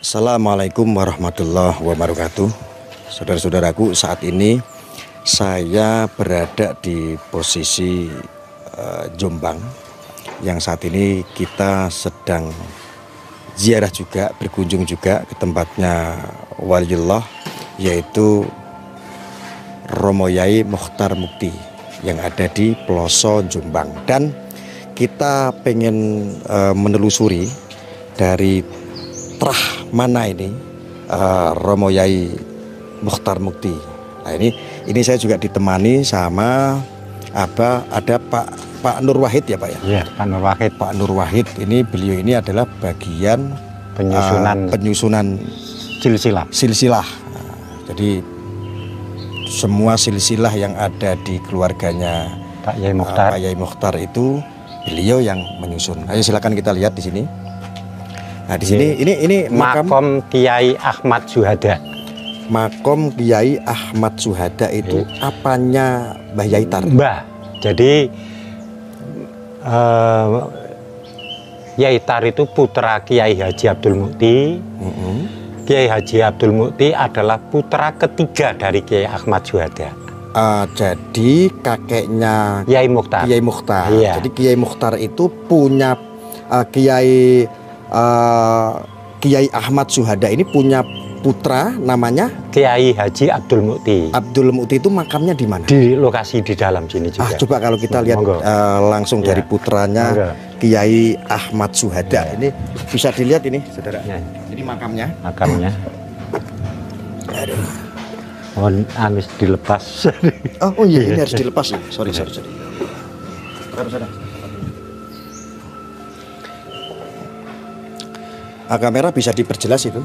Assalamualaikum warahmatullahi wabarakatuh. Saudara-saudaraku, saat ini saya berada di posisi Jombang, yang saat ini kita sedang ziarah juga, berkunjung juga ke tempatnya waliullah, yaitu Romo Yai Mokhtar Mukti yang ada di pelosok Jombang. Dan kita pengen menelusuri dari terah mana ini Romo Yai Mokhtar Mukti. Nah, ini saya juga ditemani sama ada Pak Nur Wahid ya Pak ya? Iya, Pak Nur Wahid. Pak Nur Wahid ini, beliau ini adalah bagian penyusunan silsilah. Nah, jadi semua silsilah yang ada di keluarganya Pak Yai Mokhtar. Pak Yai Mokhtar itu beliau yang menyusun. Ayo silakan kita lihat di sini. Nah, di sini ini makom Kiai Ahmad Syuhada. Makom Kiai Ahmad Syuhada itu apanya Mbah Yaitar? Mbah. Jadi Yaitar itu putra Kiai Haji Abdul Mukti. Kiai Haji Abdul Mukti adalah putra ketiga dari Kiai Ahmad Syuhada. Jadi kakeknya Kiai Mokhtar. Kiai Mokhtar. Iya. Jadi Kiai Mokhtar itu punya Kiai Ahmad Syuhada ini punya putra namanya Kiai Haji Abdul Mukti. Abdul Mukti itu makamnya di mana? Di lokasi di dalam sini juga. Coba kalau kita lihat langsung dari putranya Kiai Ahmad Syuhada. Ini bisa dilihat ini, saudara. Ini makamnya. Makamnya. Aduh. Oh, habis dilepas. Oh iya, ini harus dilepas ya. Sorry. Saudara. Kamera bisa diperjelas itu.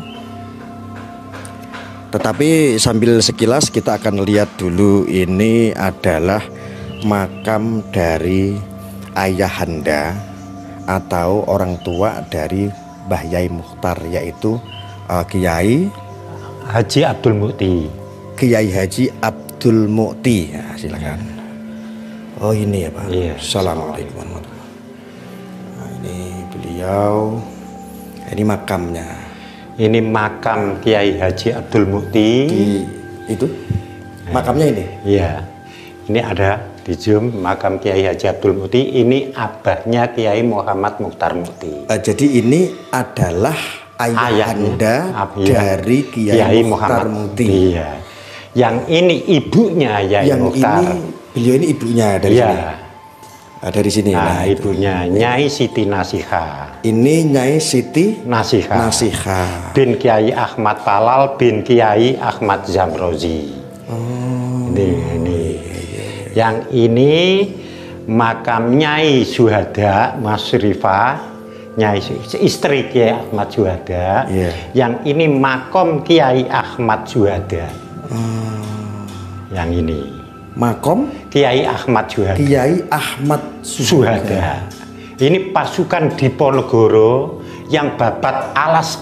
Tetapi sambil sekilas kita akan lihat dulu, ini adalah makam dari ayahanda atau orang tua dari Mbah Yai Mokhtar, yaitu Kiai Haji Abdul Mukti. Kiai Haji Abdul Mukti. Ya, silakan. Oh ini ya Pak. Iya. Assalamualaikum warahmatullahi wabarakatuh. Nah, ini beliau. Ini makamnya. Ini makam Kiai Haji Abdul Mukti. Itu makamnya ini? Iya. Ini ada di zoom makam Kiai Haji Abdul Mukti. Ini abahnya Kiai Muhammad Mokhtar Mukti. Jadi ini adalah ayahanda dari Kiai Mokhtar Mukti. Iya. Yang ini ibunya Yai Mokhtar. Beliau ini ibunya dari sini. Dari sini. Nah, ibunya Nyai Siti Nasihah. Ini Nyai Siti Nasihah. Bin Kiai Ahmad Palal bin Kiai Ahmad Zamrozi. Oh. Ini. Yang ini makam Nyai Syuhada Masrifah, Nyai istri Kiai Ahmad Syuhada. Yang ini makom Kiai Ahmad Syuhada. Yang ini makom Kiai Ahmad Syuhada. Kiai Ahmad Syuhada. Ini pasukan Diponegoro yang babat alas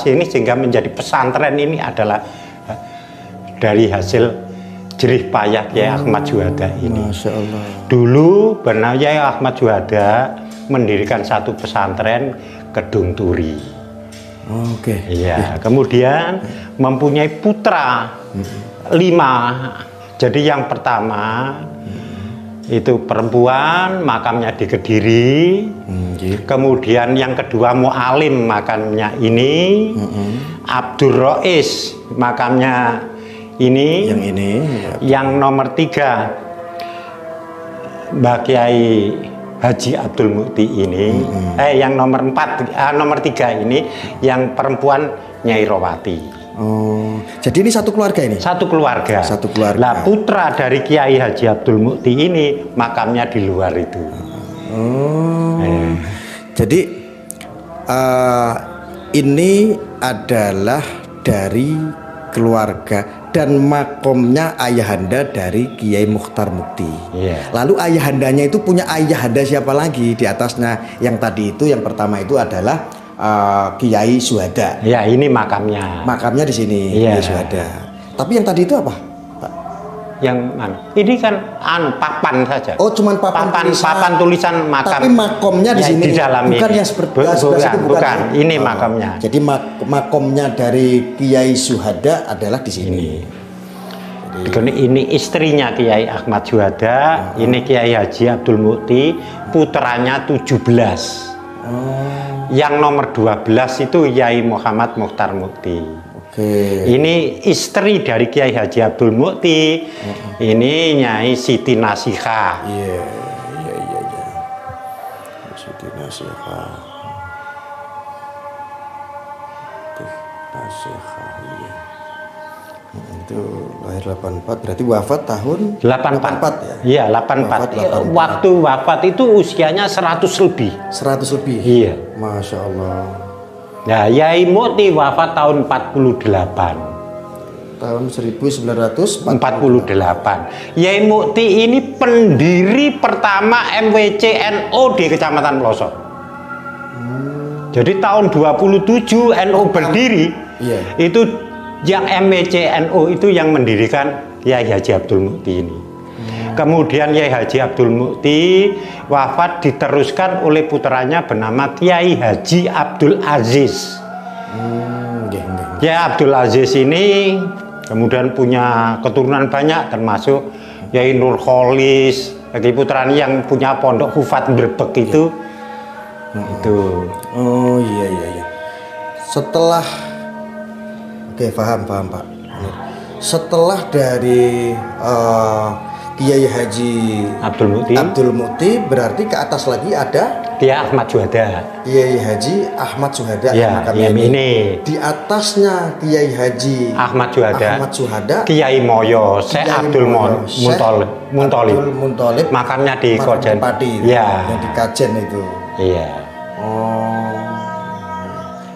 ini sehingga menjadi pesantren ini adalah dari hasil jerih payah Kiai Ahmad Syuhada ini. Masya Allah. Dulu benar Kiai Ahmad Syuhada mendirikan satu pesantren Kedung Turi. Oke. Iya. Kemudian mempunyai putra 5. Jadi yang pertama itu perempuan, makamnya di Kediri. Kemudian yang kedua Mu'alim, makamnya ini. Abdur Rois, makamnya ini. Yang ini. Yang nomor 3 Mbak Kiai Haji Abdul Mukti ini. Yang nomor 3 ini yang perempuan Nyai Rowati. Oh, jadi ini satu keluarga ini? Satu keluarga. Nah, putra dari Kiai Haji Abdul Mukti ini makamnya di luar itu. Jadi ini adalah dari keluarga dan makomnya ayahanda dari Kiai Mokhtar Mukti. Lalu ayahandanya itu punya ayahanda siapa lagi di atasnya? Yang tadi itu, yang pertama itu adalah Kiai Syuhada. Ya, ini makamnya. Makamnya di sini, Kiai Syuhada. Tapi yang tadi itu apa, Pak? Yang mana? Ini kan papan saja. Oh, cuman papan tulisan makam. Tapi makomnya di sini di dalam bukan ini. yang sebelah itu bukan. Ini makamnya. Jadi makomnya dari Kiai Syuhada adalah di sini. Ini istrinya Kiai Ahmad Syuhada, ini Kiai Haji Abdul Mukti, putranya 17. Yang nomor 12 itu Yai Muhammad Mukhtar Mukti. Ini istri dari Kiai Haji Abdul Mukti. Ini Nyai Siti Nasihah. Iya. Siti Nasihah. Iya. Itu lahir 84, berarti wafat tahun 84 ya? Iya, 84. Waktu wafat itu usianya 100 lebih. 100 lebih? Iya. Masya Allah. Nah, Yai Mukti wafat tahun 48. Tahun 1948. Yai Mukti ini pendiri pertama MWC-NU di Kecamatan Pelosok. Jadi tahun 27 NU berdiri. Iya. Itu yang MWC-NU itu yang mendirikan Yai Haji Abdul Mukti ini. Kemudian Yai Haji Abdul Mukti wafat diteruskan oleh putranya bernama Kiai Haji Abdul Aziz. Kiai Abdul Aziz ini kemudian punya keturunan banyak, termasuk Yai Nur Kholis, bagi putranya yang punya pondok Hufat Brebek itu. Itu. Oh iya. Setelah paham Pak. Setelah dari Kiai Haji Abdul Mukti berarti ke atas lagi ada Kiai Ahmad Syuhada. Kiai Haji Ahmad Syuhada ya, ini. Di atasnya Kiai Haji Ahmad Syuhada. Kiai Moyo, Syekh Abdul Muntolib. Makamnya di Kojen. Ya. Yang di Kajen itu. Iya.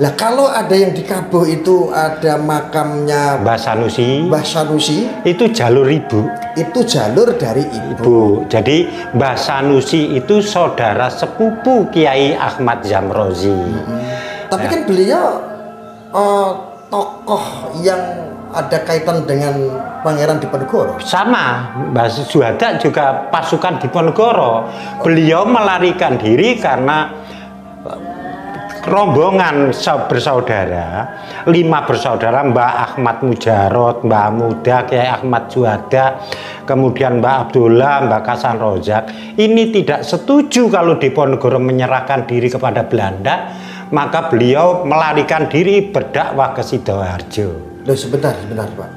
Lah kalau ada yang di Kabo itu ada makamnya Mbah Sanusi. Itu jalur ibu. Itu jalur dari ibu. Jadi Mbah Sanusi itu saudara sepupu Kiai Ahmad Zamrozi. Tapi kan beliau tokoh yang ada kaitan dengan Pangeran Diponegoro. Sama, Mbah Syuhada juga pasukan Diponegoro. Beliau melarikan diri karena rombongan bersaudara, 5 bersaudara, Mbah Ahmad Mujarot, Mbah Muda, Kiai Ahmad Syuhada, kemudian Mbah Abdullah, Mbah Kasan Rozak, ini tidak setuju kalau Diponegoro menyerahkan diri kepada Belanda, maka beliau melarikan diri berdakwah ke Sidoarjo. Loh sebentar Pak,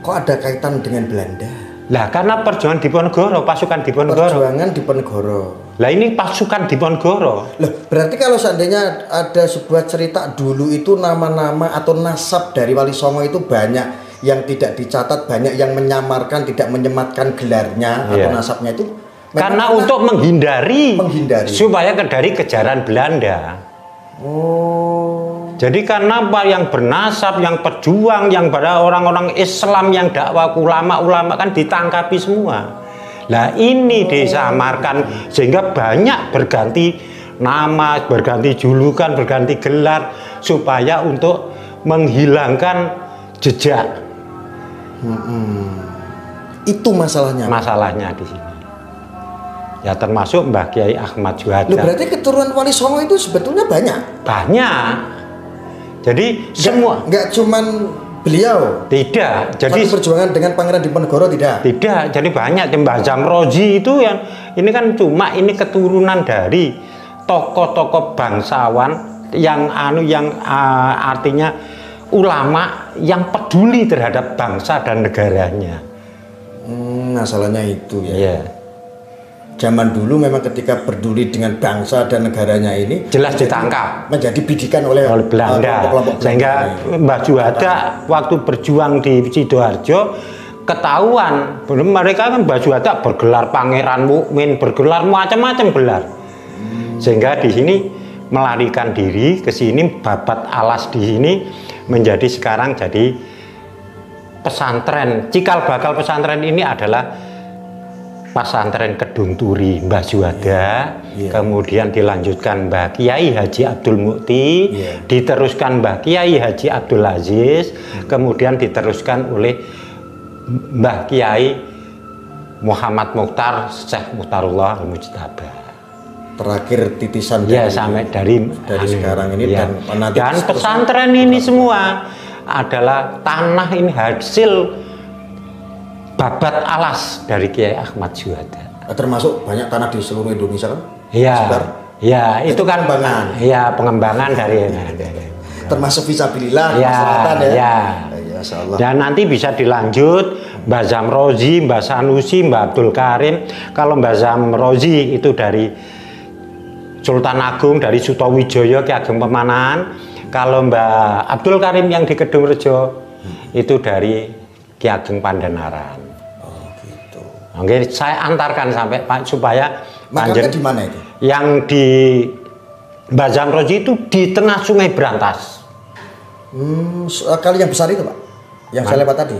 kok ada kaitan dengan Belanda? Lah karena perjuangan Diponegoro, pasukan Diponegoro. Perjuangan Diponegoro. Lah ini pasukan Diponegoro. Loh, berarti kalau seandainya ada sebuah cerita dulu itu nama-nama atau nasab dari Wali Songo itu banyak yang tidak dicatat, banyak yang menyamarkan, tidak menyematkan gelarnya atau nasabnya itu. Karena untuk menghindari supaya dari kejaran Belanda. Jadi karena yang bernasab, yang pejuang, yang pada orang-orang Islam yang dakwah ulama-ulama kan ditangkapi semua. Nah ini disamarkan sehingga banyak berganti nama, berganti julukan, berganti gelar supaya untuk menghilangkan jejak. Itu masalahnya. Masalahnya di sini. Ya termasuk Mbah Kiai Ahmad Syuhada. Loh, berarti keturunan Wali Songo itu sebetulnya banyak. Banyak. Jadi semua nggak cuman beliau. Tidak. Jadi satu perjuangan dengan Pangeran Diponegoro tidak. Tidak. Jadi banyak Mbah Zamrozi itu yang ini kan cuma ini keturunan dari tokoh-tokoh bangsawan yang artinya ulama yang peduli terhadap bangsa dan negaranya. Masalahnya itu ya. Yeah. Zaman dulu memang ketika peduli dengan bangsa dan negaranya ini jelas ditangkap, menjadi bidikan oleh Belanda. Sehingga Mbah Syuhada waktu berjuang di Sidoarjo ketahuan, mereka kan Mbah Syuhada bergelar Pangeran Mukmin, bergelar macam-macam gelar. Sehingga di sini melarikan diri ke sini, babat alas di sini menjadi sekarang jadi pesantren. Cikal bakal pesantren ini adalah pesantren Kedung Turi Mbah Syuhada, kemudian dilanjutkan Mbah Kiai Haji Abdul Mukti, diteruskan Mbah Kiai Haji Abdul Aziz, kemudian diteruskan oleh Mbah Kiai Muhammad Mukhtar Syekh Mukhtarullah Al-Mujtaba. Terakhir titisan ya sampai dari sekarang ini ya. dan pesantren ini semua adalah tanah ini hasil babat alas dari Kiai Ahmad Syuhada. Termasuk banyak tanah di seluruh Indonesia kan? Iya. Ya, itu kan pengembangan. Iya, pengembangan dari termasuk fisabilillah ya. Ya. Ya, Allah. Dan nanti bisa dilanjut Mbah Zamrozi, Mbah Sanusi, Mbah Abdul Karim. Kalau Mbah Zamrozi itu dari Sultan Agung, dari Sutowijoyo Ki Ageng Pemanahan. Kalau Mbah Abdul Karim yang di Kedungrejo itu dari Ki Ageng Pandanaran. Oh gitu. Oke, saya antarkan sampai Pak supaya makamnya di mana itu? Yang di Mbah Zamrozi itu di tengah Sungai Brantas. Kali yang besar itu Pak, yang saya lewat tadi.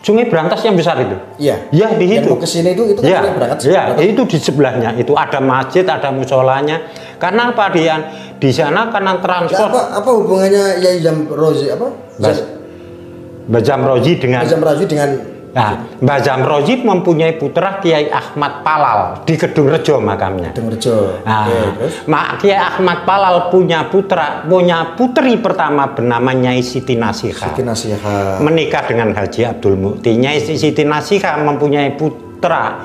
Sungai Brantas yang besar itu? Iya. Ya di yang situ. Mau kesini itu kan ya, berangkat. Ya, itu di sebelahnya. Itu ada masjid, ada musolanya. Karena apa dia di sana karena transport. Apa hubungannya Yai Zamrozi apa? Mbah Zamrozi dengan. Mbah Zamrozi dengan. Nah, Mbah Zamrozi mempunyai putra Kiai Ahmad Palal di Kedungrejo makamnya. Kedungrejo. Nah, Kiai Ahmad Palal punya putri pertama bernama Nyai Siti Nasihah. Siti Nasihah. Menikah dengan Haji Abdul Mukti. Nyai Siti Nasihah mempunyai putra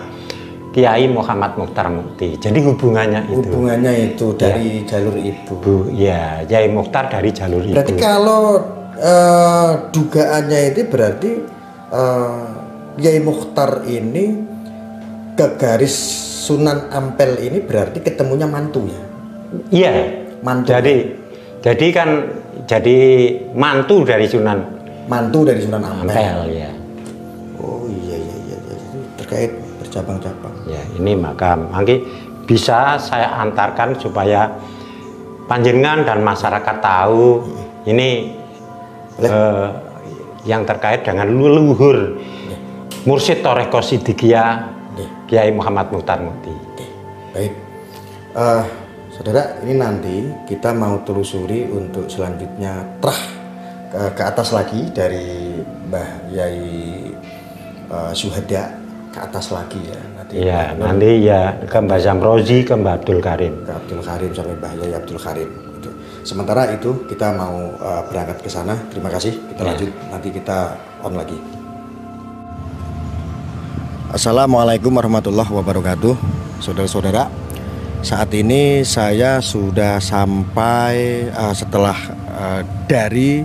Kiai Muhammad Mukhtar Mukti. Jadi hubungannya itu. Hubungannya itu dari jalur ibu. Ya, Kiai Mukhtar dari jalur ibu. Berarti kalau dugaannya itu berarti Kiai Mukhtar ini ke garis Sunan Ampel ini berarti ketemunya mantu ya? Iya. Mantu. Jadi kan mantu dari Sunan. Mantu dari Sunan Ampel. Ya. Oh iya. Itu terkait bercabang-cabang. Ya, ini makam. Mangki bisa saya antarkan supaya panjenengan dan masyarakat tahu ini yang terkait dengan leluhur Mursyid Thoreko Siddiqiyah Kiai Muhammad Mukhtar Mukti. Baik, saudara, ini nanti kita mau telusuri untuk selanjutnya ke atas lagi dari Mbah Yai Syuhada ke atas lagi ya. Nanti ya ke Mbah Zamrozi, ke Mbah Abdul Karim. Ke Abdul Karim sampai Mbah Yai Abdul Karim. Sementara itu kita mau berangkat ke sana. Terima kasih. Kita lanjut. Nanti kita on lagi. Assalamualaikum warahmatullahi wabarakatuh. Saudara-saudara, saat ini saya sudah sampai setelah dari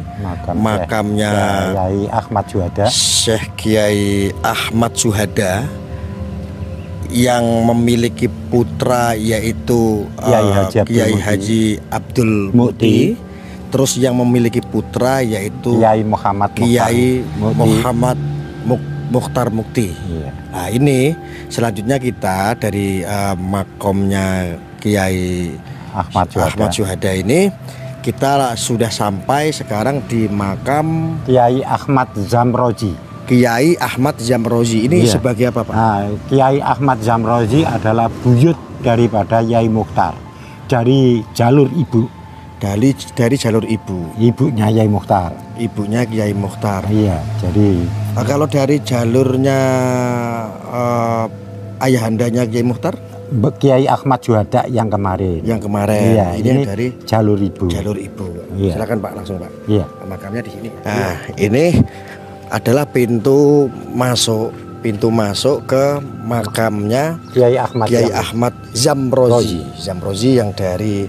makamnya Kiai Ahmad Syuhada, Syekh Kiai Ahmad Syuhada yang memiliki putra yaitu Kiai Haji Abdul Mukti, terus yang memiliki putra yaitu Kiai Muhammad Mukhtar Mukti. Iya. Nah ini selanjutnya kita dari makomnya Kiai Ahmad Syuhada ini kita sudah sampai sekarang di makam Kiai Ahmad Zamrozi. Kiai Ahmad Zamrozi ini sebagai apa Pak? Nah, Kiai Ahmad Zamrozi adalah buyut daripada Yai Mukhtar dari jalur ibu. Dari jalur ibu. Ibunya Yai Mukhtar. Ibunya Kiai Mukhtar. Iya, jadi kalau dari jalurnya ayahandanya Kiai Mukhtar? Kiai Ahmad Syuhada yang kemarin. Yang kemarin. Iya, ini dari jalur ibu. Jalur ibu. Iya. Silakan Pak, langsung Pak. Iya. Makamnya di sini. Nah, ini adalah pintu masuk ke makamnya Kiai Ahmad Zamrozi. Zamrozi yang dari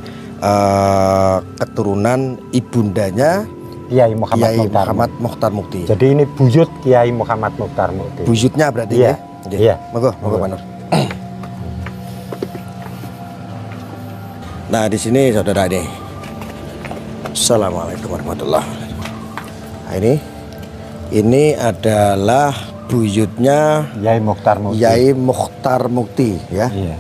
keturunan ibundanya Kiai Muhammad Mukhtar Mukti. Jadi ini buyut Kiai Muhammad Mukhtar Mukti. Buyutnya berarti ya? Iya. Monggo Pak Nur. Nah, di sini saudara ini. Assalamualaikum warahmatullahi wabarakatuh. Nah, ini adalah buyutnya Yai Mukhtar Mukti ya. Iya.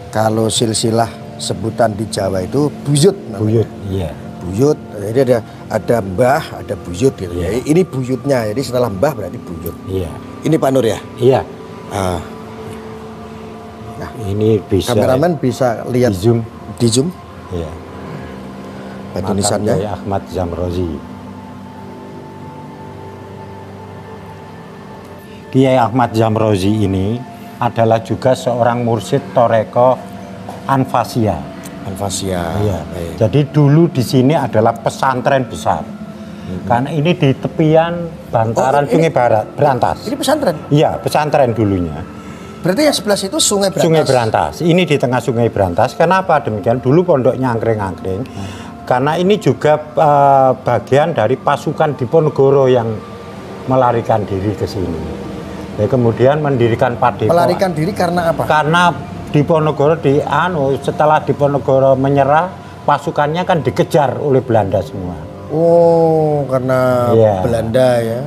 Kalau silsilah sebutan di Jawa itu buyut namanya. Buyut, iya. Buyut. Jadi ada mbah, ada buyut gitu ya. Ini buyutnya. Jadi setelah mbah berarti buyut. Iya. Ini Pak Nur ya? Iya. Nah, ini bisa kameramen bisa lihat di zoom. Iya. Tulisannya Kiai Ahmad Zamrozi. Kiai Ahmad Zamrozi ini adalah juga seorang mursyid Toreko Anfasia. Anfasia. Iya. Jadi dulu di sini adalah pesantren besar. Karena ini di tepian bantaran Sungai Berantas. Ini pesantren? Iya, pesantren dulunya. Berarti yang sebelah itu Sungai Berantas? Sungai Berantas. Ini di tengah Sungai Berantas. Kenapa demikian? Dulu pondoknya angkring-angkring. Karena ini juga bagian dari pasukan Diponegoro yang melarikan diri ke sini. Ya, kemudian mendirikan Padepokan. Melarikan diri karena apa? Karena Diponegoro setelah Diponegoro menyerah, pasukannya kan dikejar oleh Belanda semua. Oh, karena Belanda ya.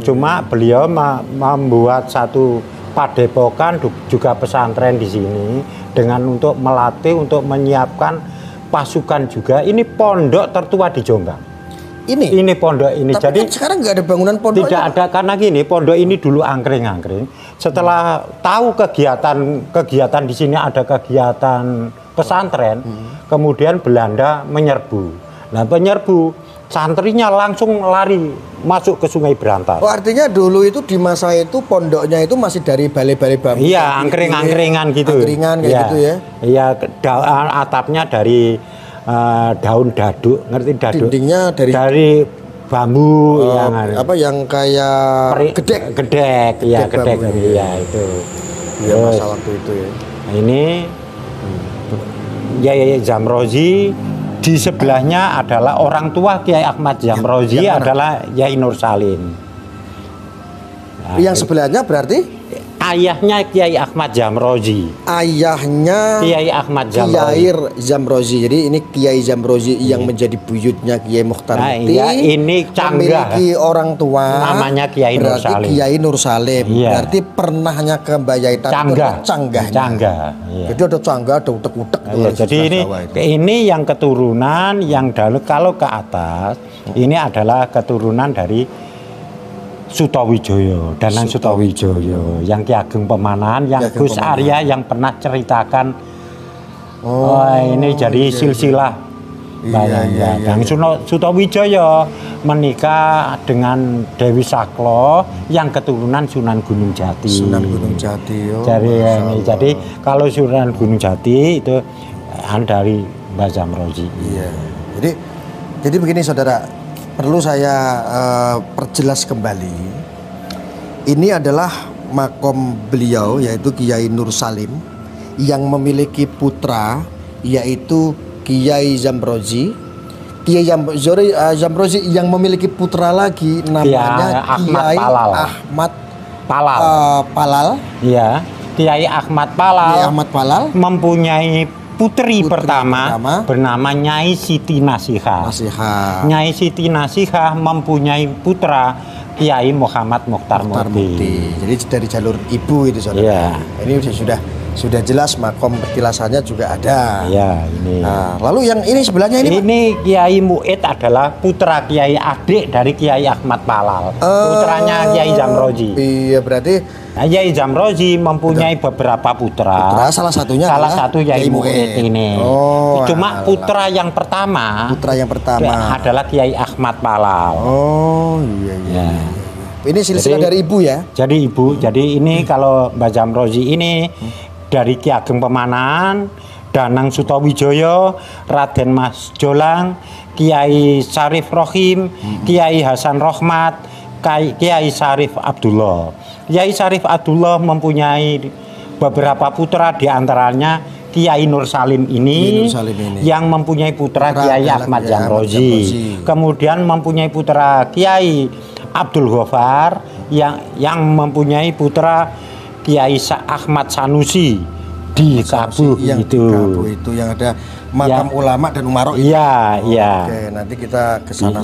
Cuma beliau membuat satu padepokan juga pesantren di sini dengan untuk melatih, untuk menyiapkan pasukan juga. Ini pondok tertua di Jombang. Ini pondok ini. Tapi jadi kan sekarang nggak ada bangunan pondok. Tidak ada, karena gini, pondok ini dulu angkring-angkring. Setelah tahu kegiatan di sini ada kegiatan pesantren, kemudian Belanda menyerbu. Nah, penyerbu santrinya langsung lari masuk ke Sungai Berantas. Oh, artinya dulu itu di masa itu pondoknya itu masih dari balai-balai bambu. Iya, angkring-angkringan gitu. Angkringan kayak gitu ya. Iya, atapnya dari daun daduk, ngerti daduk? Dindingnya dari bambu yang kayak gedek, iya gedek, iya itu. Iya, masa waktu itu ya. Nah, ini Yai Zamrozi. Di sebelahnya adalah orang tua Kiai Ahmad Zamrozi, adalah Yai Nur Salim. Nah, yang sebelahnya berarti ayahnya Kiai Ahmad Zamrozi. Ayahnya Kiai Ahmad Zamrozi. Kiai Zamrozi. Jadi ini Kiai Zamrozi yang menjadi buyutnya Kiai Mukhtar Mukti. Iya, ini canggah. Memiliki orang tua namanya Kiai Nur Salim. Kiai Nur Salim. Iya. Berarti pernahnya ke Mbah Yaitan canggahnya. Canggah. Iya. Jadi ada canggah, ada utek-utek. Iya, jadi ini yang keturunan yang kalau ke atas ini adalah keturunan dari Sutowijoyo, Danang Sutowijoyo, yang Ki Ageng Pemanahan, yang Gus Arya yang pernah ceritakan. Ini jadi silsilah. Dan Sutowijoyo menikah dengan Dewi Saklo yang keturunan Sunan Gunung Jati. Sunan Gunung Jati. Jadi kalau Sunan Gunung Jati itu dari Mbah Zamrozi. Iya. Jadi begini saudara. Perlu saya perjelas kembali. Ini adalah makom beliau, yaitu Kiai Nur Salim, yang memiliki putra, yaitu Kiai Zamrozi. Kiai Zamrozi yang memiliki putra lagi, namanya Kiai Ahmad Palal. Iya, Kiai Ahmad Palal. Kiai Ahmad Palal mempunyai putri pertama bernama Nyai Siti Nasihah. Nyai Siti Nasihah mempunyai putra Kiai Muhammad Mukhtar Mukti. Jadi dari jalur ibu itu saudara. Iya. Ini sudah jelas makom petilasannya juga ada. Iya, ini. Nah, lalu yang ini sebelahnya ini Kiai Mu'id adalah putra Kiai, adik dari Kiai Ahmad Palal. Putranya Kiai Zamrozi. Iya, berarti Kiai Zamrozi mempunyai beberapa putra. Salah satunya satu Kiai Mu'id ini. Cuma putra yang pertama adalah Kiai Ahmad Palal. Oh, iya. Ini silsilah dari ibu ya? Jadi ibu. Jadi ini kalau Mbah Zamrozi ini dari Ki Ageng Pemanahan, Danang Sutowijoyo, Raden Mas Jolang, Kiai Syarif Rohim, Kiai Hasan Rohmat, Kiai Syarif Abdullah. Kiai Syarif Abdullah mempunyai beberapa putra, diantaranya Kiai Nur Salim ini yang mempunyai putra Kiai Ahmad Zamrozi. Kemudian mempunyai putra Kiai Abdul Ghaffar yang mempunyai putra Kiai Ahmad Sanusi di Kabuh itu. Yang ada makam ulama dan umarok. Iya. Oke, nanti kita ke sana.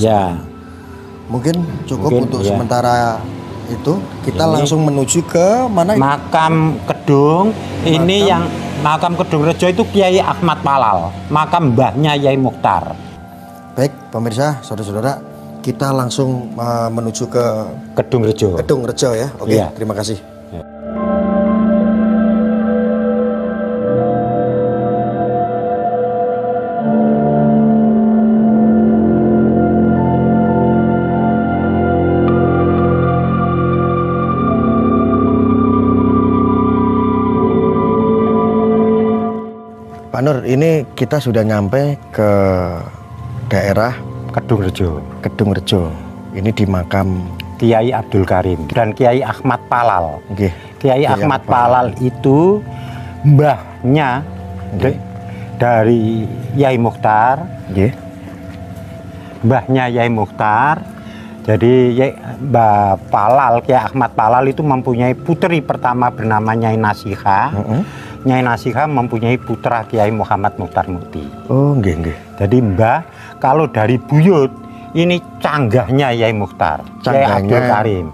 Mungkin cukup untuk sementara itu. Kita langsung menuju ke mana? Makam Kedung. Ini yang makam Kedung Rejo itu Kiai Ahmad Palal, makam mbahnya Yai Mukhtar. Baik, pemirsa, saudara-saudara, kita langsung menuju ke Kedung Rejo. Kedung Rejo ya. Oke, terima kasih. Nur, ini kita sudah nyampe ke daerah Kedungrejo. Ini di makam Kiai Abdul Karim dan Kiai Ahmad Palal. okay. Kiai Ahmad Palal itu mbahnya dari Yai Mukhtar. Okay. Mbahnya Yai Mukhtar. Jadi Mbah Palal, Kiai Ahmad Palal itu mempunyai putri pertama bernama Nyai Nasiha. Nyai Nasiha mempunyai putra Kiai Muhammad Mukhtar Mukti. Oh, nggih. Jadi Mbah kalau dari buyut ini canggahnya Yai Mukhtar, Kiai Abdul Karim.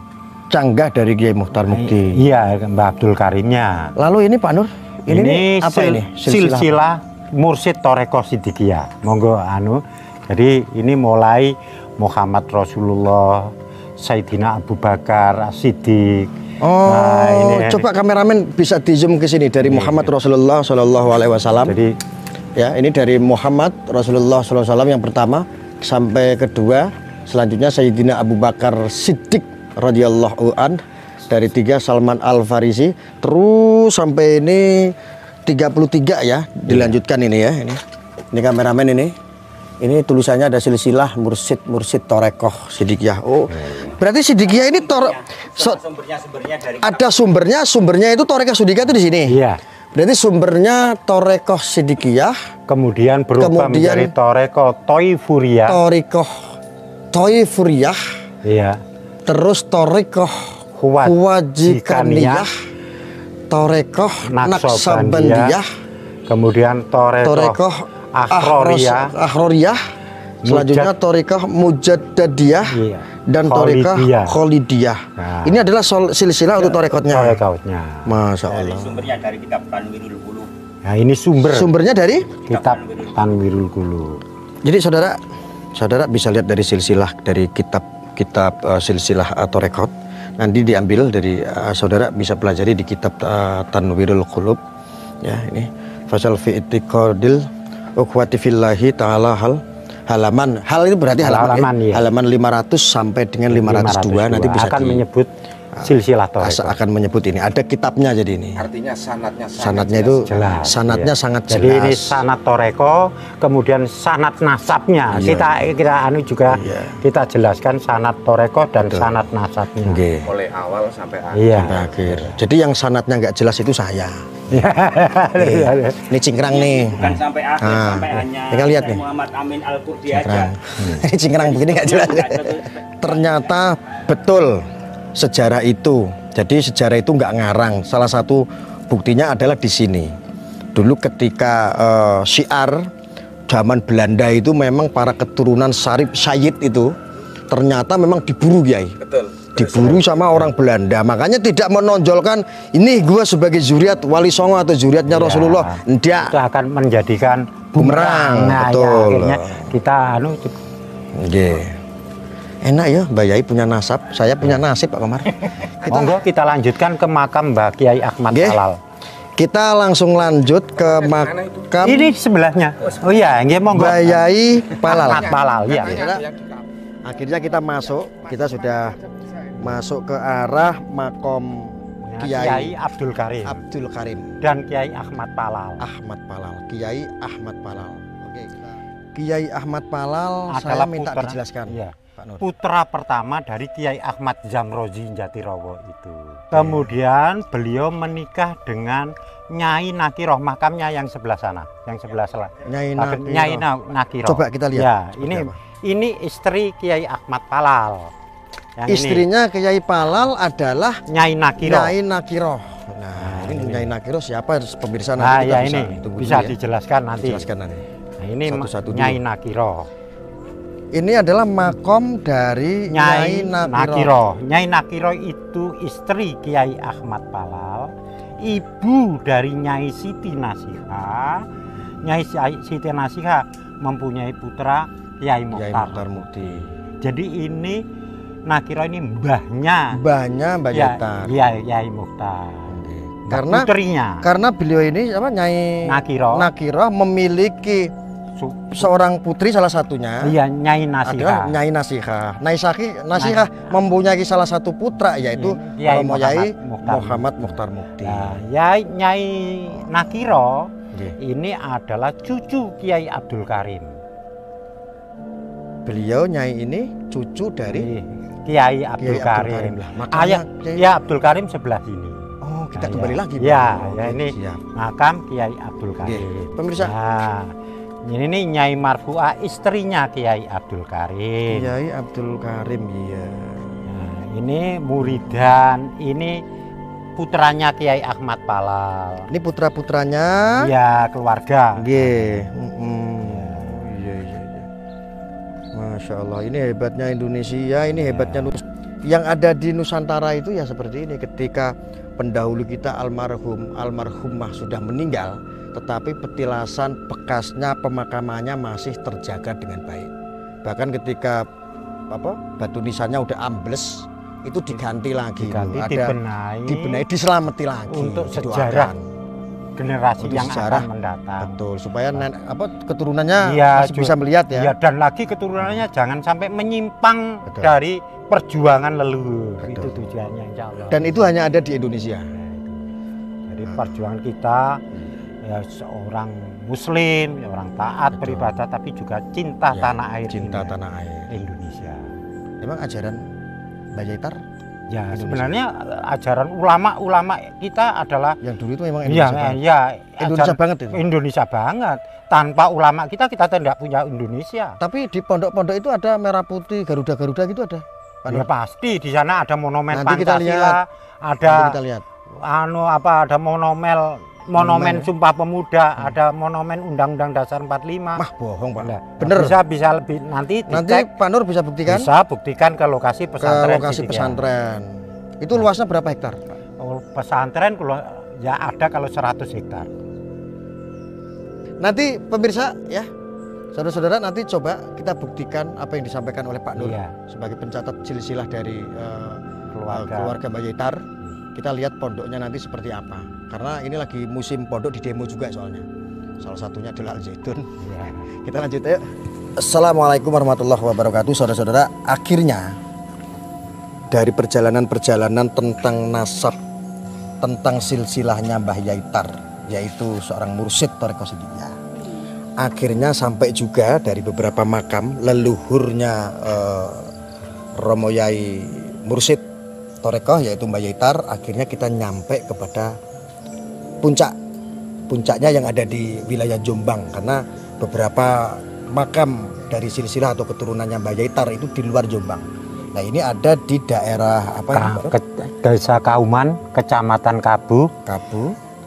Canggah dari Kiai Mukhtar Mukti. Iya, Mbah Abdul Karimnya. Lalu ini Pak Nur, ini apa ini? Silsilah Mursyid Thoreko Siddiqiyah. Monggo Jadi ini mulai Muhammad Rasulullah, Sayyidina Abu Bakar As-Siddiq. Oh, ini coba kameramen bisa di zoom ke sini dari Muhammad Rasulullah Shallallahu Alaihi Wasallam. Jadi ya, ini dari Muhammad Rasulullah Shallallahu Alaihi Wasallam yang pertama sampai kedua, selanjutnya Sayyidina Abu Bakar Siddiq radhiyallahu an, dari 3 Salman Al Farisi, terus sampai ini 33 ya, dilanjutkan ini ya, ini kameramen ini tulisannya ada silsilah Mursyid Thorekoh Siddiqiyah. Oh, berarti Siddiqiyah ini ada sumbernya itu Thorekoh Siddiqiyah itu di sini. Iya. Berarti sumbernya Thorekoh Siddiqiyah, kemudian berubah menjadi Thorekoh Toifuriyah. Toifuriyah. Iya. Terus Thorekoh Huwajikaniyah, Thorekoh Naksabandiyah, kemudian Thorekoh Akhroriyah, selanjutnya Thorekoh Mujaddadiyah, dan Thorekoh Kholidiyah. Nah, ini adalah silsilah untuk Thorekotnya. Masya Allah. Sumbernya dari kitab Tanwirul Qulub. Nah, ini sumbernya dari kitab Tanwirul Qulub. Jadi saudara bisa lihat dari silsilah, dari kitab silsilah Thorekot. Nanti diambil dari saudara bisa pelajari di kitab Tanwirul Qulub. Ya, ini fasal fi itiqadil ukhwati fillahi ta'ala halaman itu berarti halaman 500 sampai dengan 502 nanti bisa akan menyebut silsilah Thorekoh. Akan menyebut ini. Ada kitabnya jadi ini. Artinya sanadnya itu jelas. Sanadnya sangat jelas. Jadi ini sanad Thorekoh, kemudian sanad nasabnya. Kita juga kita jelaskan sanad Thorekoh dan sanad nasabnya. Oleh awal sampai akhir. Iya. Sampai akhir. Jadi yang sanadnya nggak jelas itu saya. Ini cingkrang nih. Bukan sampai akhir, sampai hanya kita lihat nih. Muhammad Amin Al-Qurdi aja. Ini cingkrang begini nggak jelas. Ternyata betul sejarah itu. Jadi sejarah itu nggak ngarang. Salah satu buktinya adalah di sini. Dulu ketika syiar zaman Belanda itu memang para keturunan Syarif Sayyid itu ternyata memang diburu, Kiai. Betul. Diburu sama orang Belanda, makanya tidak menonjolkan ini gua sebagai zuriat Wali Songo atau zuriatnya Rasulullah. Dia akan menjadikan bumerang. Nah, betul. Ya, kita enak ya, Mbak Yai punya nasab, saya punya nasib Pak Komar. Monggo kita lanjutkan ke makam Mbah Kiai Ahmad Palal. Kita langsung lanjut ke makam. Ini sebelahnya. Oh iya, nggih monggo. Mbah Yai Palal. Ahmad Palal, ya. Akhirnya kita sudah masuk ke arah makom Kiai Abdul Karim dan Kiai Ahmad Palal. Kiai Ahmad Palal. Oke. Kiai Ahmad Palal adalah saya minta dijelaskan. Iya. Pak Nur. Putra pertama dari Kiai Ahmad Jamrozi Jatirowo itu. Kemudian beliau menikah dengan Nyai Nakiroh, makamnya yang sebelah sana, yang sebelah Nyai Nakiroh. Coba kita lihat. Ya, ini istri Kiai Ahmad Palal. Yang istrinya Kiai Palal adalah Nyai Nakiroh. Nah, ini Nyai Nakiroh siapa pemirsa nanti kita bisa dijelaskan nanti. Nah, ini Nyai Nakiroh. Ini adalah makom dari Nyai Nakiroh. Nyai Nakiroh itu istri Kiai Ahmad Palal, ibu dari Nyai Siti Nasiha. Nyai Siti Nasiha mempunyai putra Kiai Mukhtar Mukti. Jadi ini Nakiroh ini mbahnya Mbah Mukhtar. Iya, Yai Mukhtar. Karena putrinya. Karena beliau ini Nyai Nakiroh memiliki seorang putri salah satunya. Iya, Nyai Nasiha. Nyai Nasiha mempunyai salah satu putra yaitu Romo Yai Muhammad Mukhtar Mukti. Nyai Nakiroh Ini adalah cucu Kiai Abdul Karim. Beliau Nyai ini cucu dari Kiai Abdul Karim. Ayah Kiai Abdul Karim sebelah sini. Oh, kita kembali lagi. Ya, ini makam Kiai Abdul Karim. Pemirsa. Nah, ini nih Nyai Marfu'ah, istrinya Kiai Abdul Karim. Kiai Abdul Karim, iya. Nah, ini muridan, ini putranya Kiai Ahmad Palal. Ini putra-putranya? Iya, keluarga. Iya. Masya Allah, ini hebatnya Indonesia, ini hebatnya yang ada di Nusantara itu ya seperti ini. Ketika pendahulu kita almarhumah sudah meninggal, tetapi petilasan bekasnya, pemakamannya masih terjaga dengan baik. Bahkan ketika batu nisannya udah ambles, itu diganti lagi, dibenahi, diselamati lagi untuk sejarah generasi yang akan mendatang. Betul, supaya keturunannya masih bisa melihat ya. Ya, dan lagi keturunannya jangan sampai menyimpang dari perjuangan leluhur. Itu tujuannya, insya Allah. Dan itu hanya ada di Indonesia. Jadi perjuangan kita ya seorang muslim, orang taat beribadah, tapi juga cinta tanah air. Cinta tanah air Indonesia. Emang ajaran Mbah Yaitar? Ya, Indonesia. Sebenarnya ajaran ulama kita adalah yang dulu itu memang Indonesia. Indonesia banget itu. Indonesia banget. Tanpa ulama kita tidak punya Indonesia. Tapi di pondok-pondok itu ada merah putih, Garuda-Garuda gitu ada. Ya pasti di sana ada monumen nanti Pancasila, kita lihat. ada kita lihat. ada monumen Sumpah Pemuda, ada monumen Undang-Undang Dasar 45. Mah bohong, Pak. Nah, bener. Bisa lebih nanti Pak Nur bisa buktikan? Bisa buktikan ke lokasi pesantren. Ke lokasi pesantren. Itu luasnya berapa hektar? Pesantren ya ada kalau 100 hektar. Nanti pemirsa ya, saudara-saudara, nanti coba kita buktikan apa yang disampaikan oleh Pak Nur sebagai pencatat silsilah dari keluarga Mbah Yaitar. Kita lihat pondoknya nanti seperti apa. Karena ini lagi musim pondok di demo juga soalnya. Salah satunya adalah Al Zaitun. Ya. Kita lanjut yuk. Assalamualaikum warahmatullahi wabarakatuh, saudara-saudara. Akhirnya dari perjalanan-perjalanan tentang nasab, tentang silsilahnya Mbah Yaitar, yaitu seorang mursyid Thariqah Sidikiyah, akhirnya sampai juga dari beberapa makam leluhurnya Romo Yai mursyid Thariqah yaitu Mbah Yaitar. Akhirnya kita nyampe kepada puncaknya yang ada di wilayah Jombang, karena beberapa makam dari silsilah atau keturunannya Mbah Yaitar itu di luar Jombang. Nah, ini ada di daerah Desa Kauman, Kecamatan Kabu,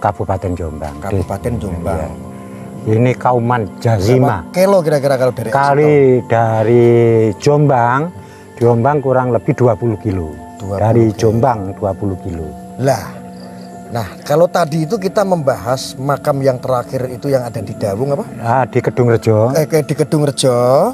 Kabupaten Jombang. Kabupaten Jombang. Ini Kauman Jazima. Kilo kira-kira kalau dari Jombang kurang lebih 20 kilo. Dari Jombang 20 kilo. Nah, kalau tadi itu kita membahas makam yang terakhir itu yang ada di Dawung apa? Di Kedung Rejo. Di Kedung Rejo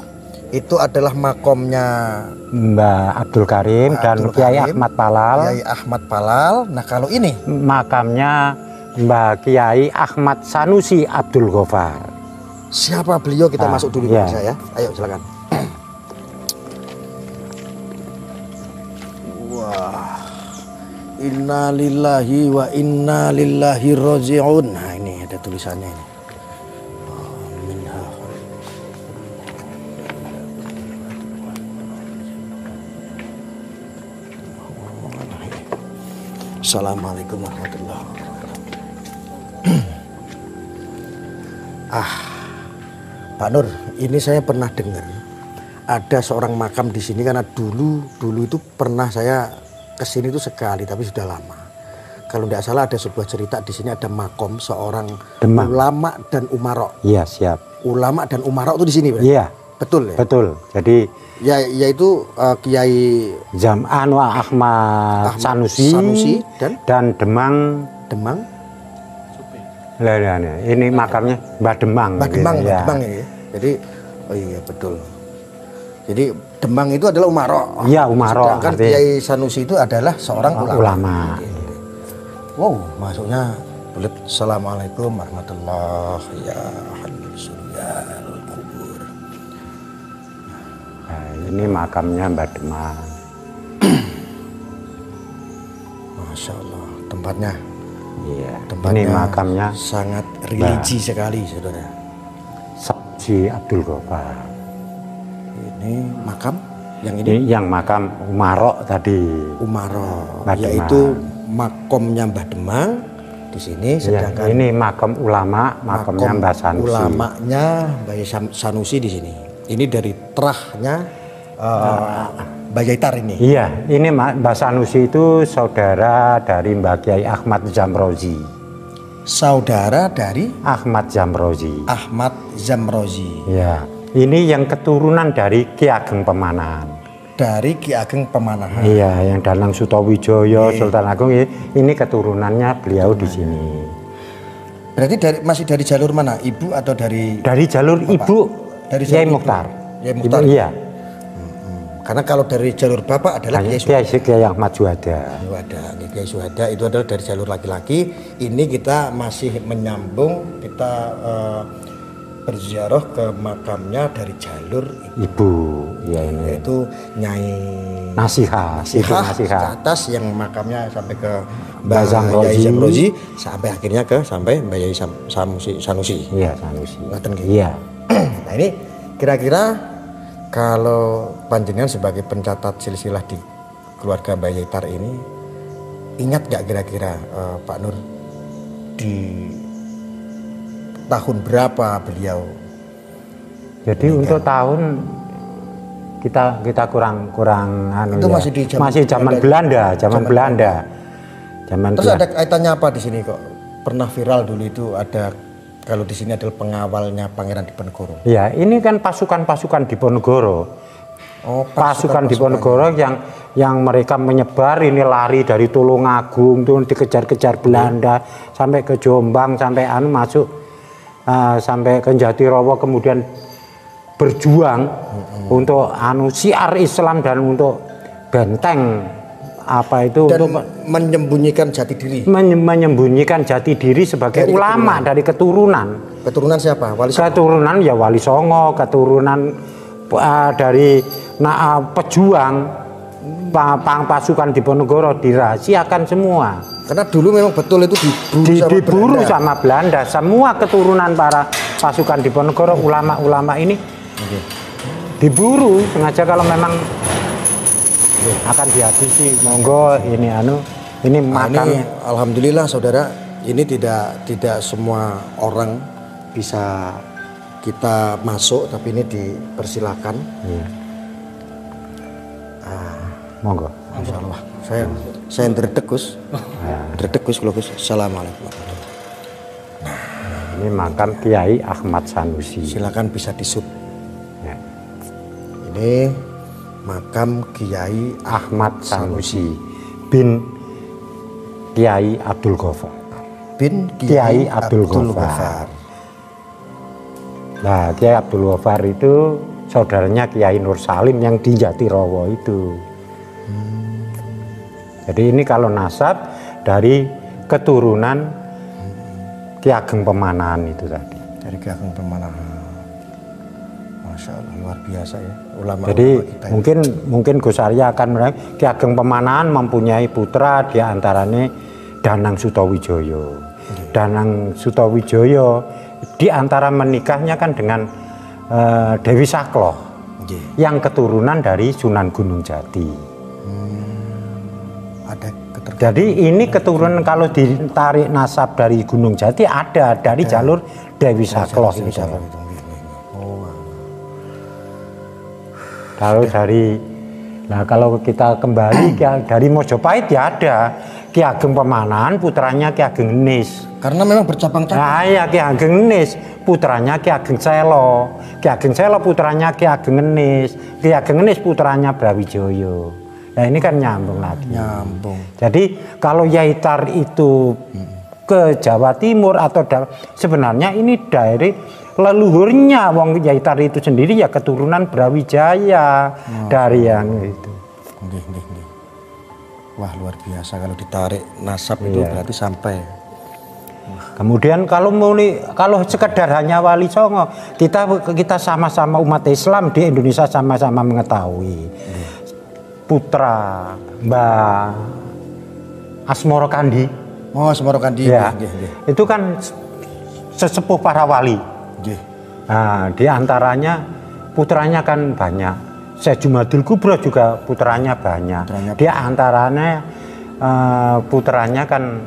itu adalah makomnya Mbah Abdul Karim dan Kiai Ahmad Palal. Kiai Ahmad Palal. Nah, kalau ini makamnya Mbah Kiai Ahmad Sanusi Abdul Ghaffar. Siapa beliau? Kita masuk dulu ya. Ayo silakan. Inna lillahi wa inna lillahi raji'un. Nah, ini ada tulisannya ini. Assalamualaikum warahmatullahi wabarakatuh. Pak Nur, ini saya pernah dengar ada seorang makam di sini, karena dulu itu pernah saya kesini itu sekali, tapi sudah lama. Kalau tidak salah ada sebuah cerita di sini ada makom seorang ulama dan umarok. Iya, siap. Ulama dan umarok itu di sini, berarti? Iya. Betul ya? Betul. Jadi yaitu Kiai Ahmad Sanusi dan Demang. Ini makamnya Mbah Demang. Mbah Demang ini. Jadi iya betul. Jadi Demang itu adalah umarok. Iya, umarok. Sedangkan Kiai Sanusi itu adalah seorang ulama. Wow, masuknya bulat. Assalamualaikum warahmatullahi wabarakatuh. Nah, ini makamnya Mbah Demang. Masya Allah, tempatnya Iya. Tempatnya Ini makamnya sangat religi sekali, saudara. Sabji Abdul Ghaffar. Ini makam yang Ini yang makam Umarok tadi. Umaro, Mbah Demang. yaitu makomnya Mbah Demang di sini. Sedangkan ini makam ulama, makamnya makom Mbah Sanusi. ulamanya Mbah Sanusi di sini. Ini dari terahnya Mbah Yaitar ini. Iya, ini Mbah Sanusi itu saudara dari Mbah Kiai Ahmad Zamrozi. Saudara dari Ahmad Zamrozi. Ahmad Zamrozi. Iya, ini yang keturunan dari Ki Ageng Pemanahan. Dari Ki Ageng Pemanahan. Iya, yang Danang Sutawijoyo, Sultan Agung ini keturunannya beliau di sini. Berarti masih dari jalur mana? Ibu atau dari? Dari jalur Bapak? ibu Dari Kiai jalur Mukhtar. Kiai Mukhtar. Iya. Karena kalau dari jalur bapak adalah Kiai Ahmad Juwada. Kiai Suhada itu adalah dari jalur laki-laki. Ini kita masih menyambung, kita berziarah ke makamnya dari jalur Ibu, ya ini. yaitu Nyai Nasihah, ke atas yang makamnya sampai ke Mbah Zamrozi sampai akhirnya sampai Mbah Yai Sanusi. Iya, Sanusi. Iya. Nah ini kira-kira kalau panjenengan sebagai pencatat silsilah di keluarga Mbah Yaitar ini, ingat gak kira-kira Pak Nur di tahun berapa beliau? Jadi meninggal? Untuk tahun kita kurang itu ya. Masih zaman Belanda, zaman Belanda. Terus ada kaitannya apa di sini kok? Pernah viral dulu itu ada, kalau di sini adalah pengawalnya Pangeran Diponegoro. Ya, ini kan pasukan-pasukan Diponegoro. Oh, pasukan Diponegoro yang mereka menyebar ini lari dari Tulungagung tuh dikejar-kejar Belanda sampai ke Jombang, sampai masuk sampai ke Jatirowo, kemudian berjuang untuk syiar Islam dan untuk benteng apa itu, dan untuk menyembunyikan jati diri. Menyembunyikan jati diri sebagai dari ulama keturunan. Dari keturunan. Keturunan siapa? Wali Songo. Keturunan ya Wali Songo, keturunan dari pejuang pasukan Diponegoro dirahasiakan semua. Karena dulu memang betul itu diburu sama Belanda. Semua keturunan para pasukan Diponegoro, ulama-ulama ini diburu sengaja kalau memang akan dihabisi. Monggo ini makam. Ini alhamdulillah saudara, ini tidak semua orang bisa kita masuk, tapi ini dipersilakan. Iya. Monggo. Insya Allah. Saya ndredeg Gus. Ndredeg Gus kula Gus. Assalamualaikum. Ini makam Kiai Ahmad Sanusi. Silakan bisa disub. Ya. Ini makam Kiai Ahmad Sanusi bin Kiai Abdul Ghaffar. Bin Kiai Abdul Ghaffar. Nah, Kiai Abdul Ghaffar itu saudaranya Kiai Nur Salim yang di Jatirowo itu. Jadi ini kalau nasab dari keturunan Ki Ageng Pemanahan itu tadi. Dari Ki Ageng Pemanahan. Masya Allah, luar biasa ya ulama. Jadi mungkin Gus Arya akan melihat Ki Ageng Pemanahan mempunyai putra, di antaranya Danang Sutawijoyo. Danang Sutawijoyo di antara menikahnya kan dengan Dewi Sakloh, yang keturunan dari Sunan Gunung Jati. Jadi ini keturunan kalau ditarik nasab dari Gunung Jati ada dari jalur Dewi Sakloh. Kalau kita kembali dari Mojopahit ya ada Ki Ageng Pemanahan, putranya Ki Ageng Genis. Karena memang bercabang-cabang. Nah, ya Ki Ageng Genis, putranya Ki Ageng Selo. Ki Ageng Selo putranya Ki Ageng Genis. Ki Ageng Genis putranya Brawijoyo. Nah ini kan nyambung lagi. Nyambung. Jadi kalau Yaitar itu ke Jawa Timur atau sebenarnya ini dari leluhurnya wong Yaitar itu sendiri ya keturunan Brawijaya dari yang itu. Wah luar biasa kalau ditarik nasab itu berarti sampai. Kemudian kalau sekedar hanya Wali Songo, kita sama-sama umat Islam di Indonesia sama-sama mengetahui. Putra Mbah Asmoro Kandi Oh, Semorokandi. Ya, itu kan sesepuh para wali. Nah, di antaranya putranya kan banyak. Syekh Jumadil Kubro juga putranya banyak. Di antaranya putranya kan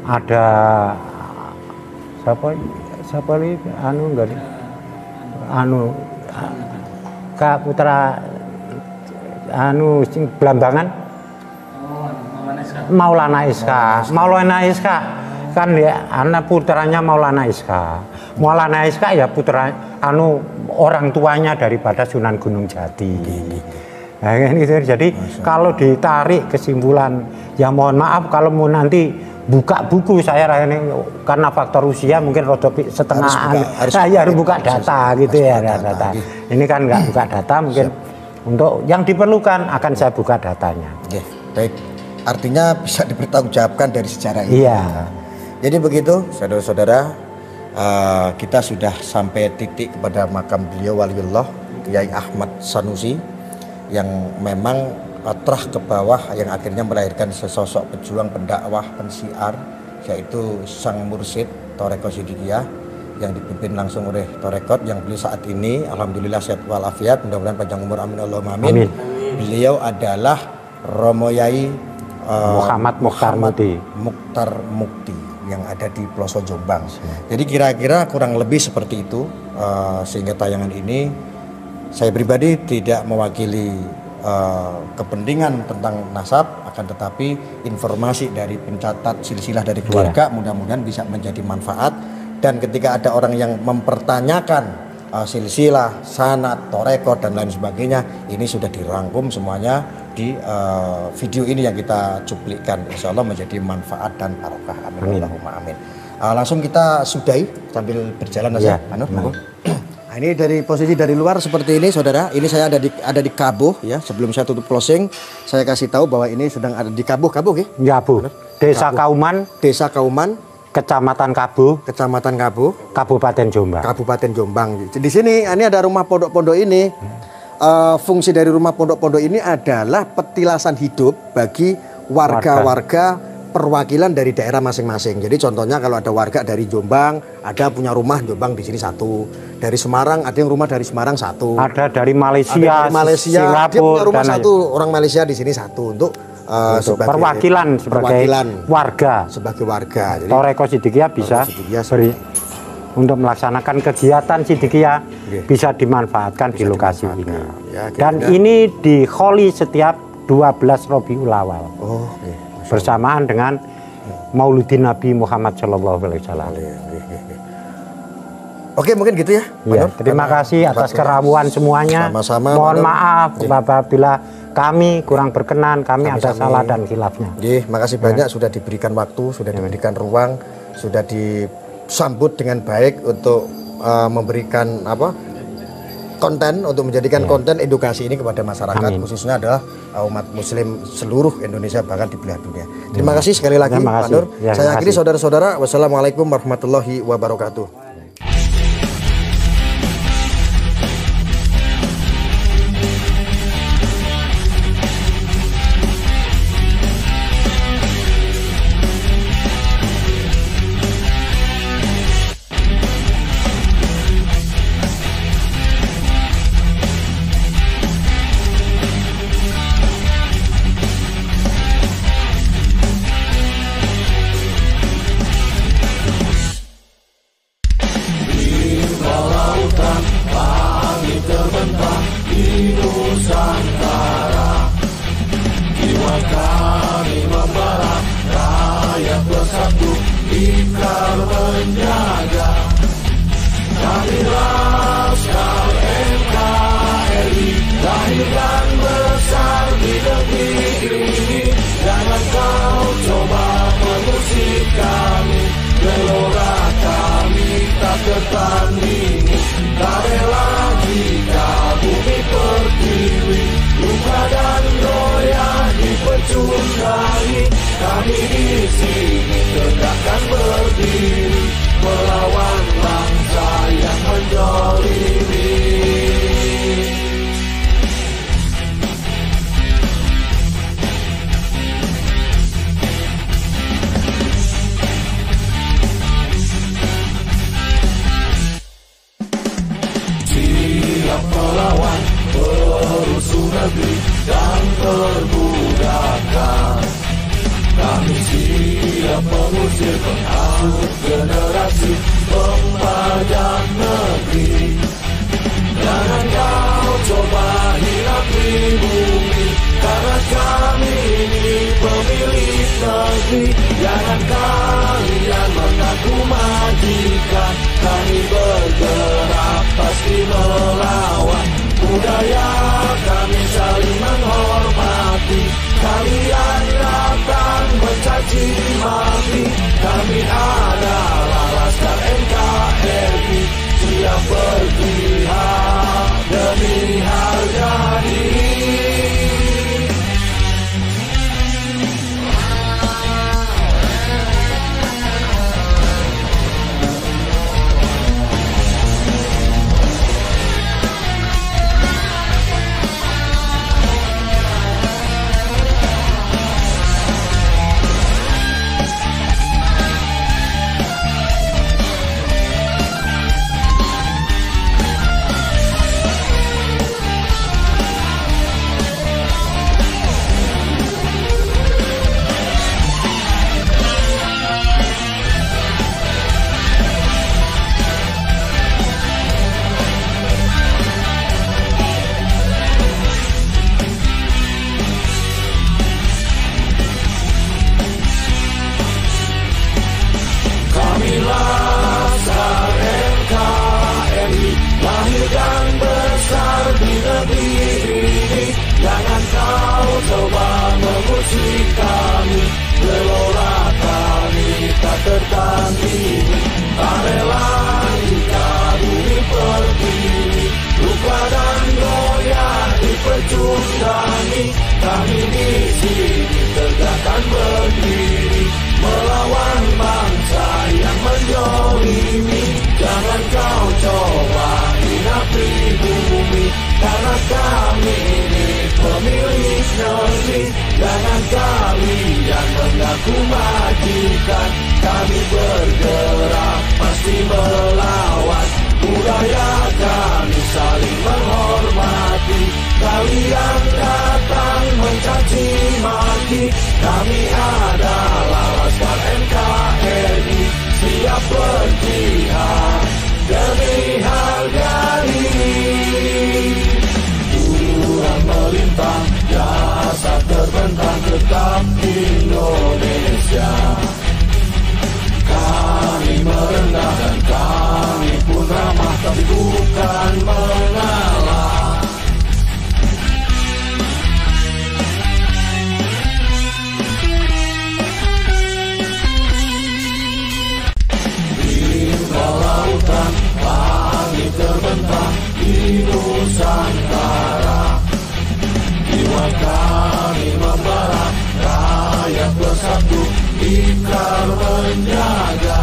ada siapa ini Kak putra sing Blambangan Maulana Iska kan ya anak putranya Maulana Iska ya putra orang tuanya daripada Sunan Gunung Jati. Nah, ini jadi kalau ditarik kesimpulan, ya mohon maaf kalau mau nanti buka buku saya ini karena faktor usia mungkin setengah harus buka data gitu ya data. Ini kan nggak buka data mungkin untuk yang diperlukan akan saya buka datanya. Baik, artinya bisa dipertanggungjawabkan dari sejarah ini. Iya. Jadi begitu saudara-saudara, kita sudah sampai titik kepada makam beliau Waliullah Kiai Ahmad Sanusi yang memang terah ke bawah yang akhirnya melahirkan sesosok pejuang pendakwah pensiar, yaitu Sang Mursyid Thoreko Sidikiyah yang dipimpin langsung oleh Thorekot yang beliau saat ini alhamdulillah sehat walafiat, mudah-mudahan panjang umur, amin Allahumma amin. Beliau adalah Romo Yai Muhammad Mukhtar Mukti yang ada di Ploso Jombang. Jadi kira-kira kurang lebih seperti itu, sehingga tayangan ini saya pribadi tidak mewakili kepentingan tentang nasab, akan tetapi informasi dari pencatat silsilah dari keluarga mudah-mudahan bisa menjadi manfaat. Dan ketika ada orang yang mempertanyakan silsilah, sanad, torekot dan lain sebagainya, ini sudah dirangkum semuanya di video ini yang kita cuplikkan, insya Allah menjadi manfaat dan barokah, amin Allahumma amin. Langsung kita sudahi sambil berjalan aja. Nah, ini dari posisi dari luar seperti ini saudara, ini saya ada di Kabuh ya. Sebelum saya tutup closing, saya kasih tahu bahwa ini sedang ada di Kabuh ya? Kabuh. Desa Kauman, Kecamatan Kabuh, Kabupaten Jombang. Di sini ini ada rumah pondok-pondok ini. Fungsi dari rumah pondok-pondok ini adalah petilasan hidup bagi warga-warga perwakilan dari daerah masing-masing. Jadi contohnya kalau ada warga dari Jombang, ada punya rumah Jombang di sini satu. Dari Semarang ada yang rumah dari Semarang satu. Ada dari Malaysia, Singapura, dia punya rumah satu, orang Malaysia di sini satu untuk sebagai perwakilan warga. Sebagai warga. Jadi Thoreko Sidikiyah bisa untuk melaksanakan kegiatan Sidikiyah bisa dimanfaatkan di lokasi ini. Dan ini diholi setiap 12 Rabiul Awal. Bersamaan dengan Maulidin Nabi Muhammad SAW. Oke, mungkin gitu ya. Terima kasih atas kerawuan semuanya. Sama-sama. Mohon maaf apabila kami kurang berkenan, kami ada salah dan khilafnya. Makasih banyak sudah diberikan waktu, sudah diberikan ruang, sudah disambut dengan baik untuk memberikan konten, untuk menjadikan konten edukasi ini kepada masyarakat, khususnya adalah umat muslim seluruh Indonesia, bahkan di belahan dunia. Terima kasih sekali lagi Pak Nur. Saya akhiri saudara-saudara, wassalamualaikum warahmatullahi wabarakatuh. Kami di sini tegakkan berdiri melawan bangsa yang menzalimi. siap mengusir penghasut generasi pembajak negeri. Jangan kau coba hina pribumi, karena kami ini pemilik negeri. Jangan kalian mengaku majikan, kami bergerak pasti melawan. Budaya kami saling menghormati, kalian datang mencaci maki. Kami adalah Laskar NKRI, siap berjihad demi harga diri. Jangan kau coba mengusik kami, gelora kami tak tertandingi. Tak rela jika bumi berdiri, luka dan goyah dipecundangi. Kami di sini tegakkan berdiri, melawan bangsa yang menzalimi. Jangan kau coba hina pribumi, karena kami ini pemilik negeri. Jangan kalian mengaku majikan, kami bergerak pasti melawan. Budaya kami saling menghormati, kalian datang mencaci maki. Kami adalah Laskar NKRI, siap berjihad demi harga diri. Tuhan melintang, jasad terbentang, tetap Indonesia. Kami merendah dan kami pun ramah, tapi bukan mengalah. Di bawah lautan, langit terbentang di Nusantara. Jiwa kami membara, rakyat bersatu, ikrar menjaga.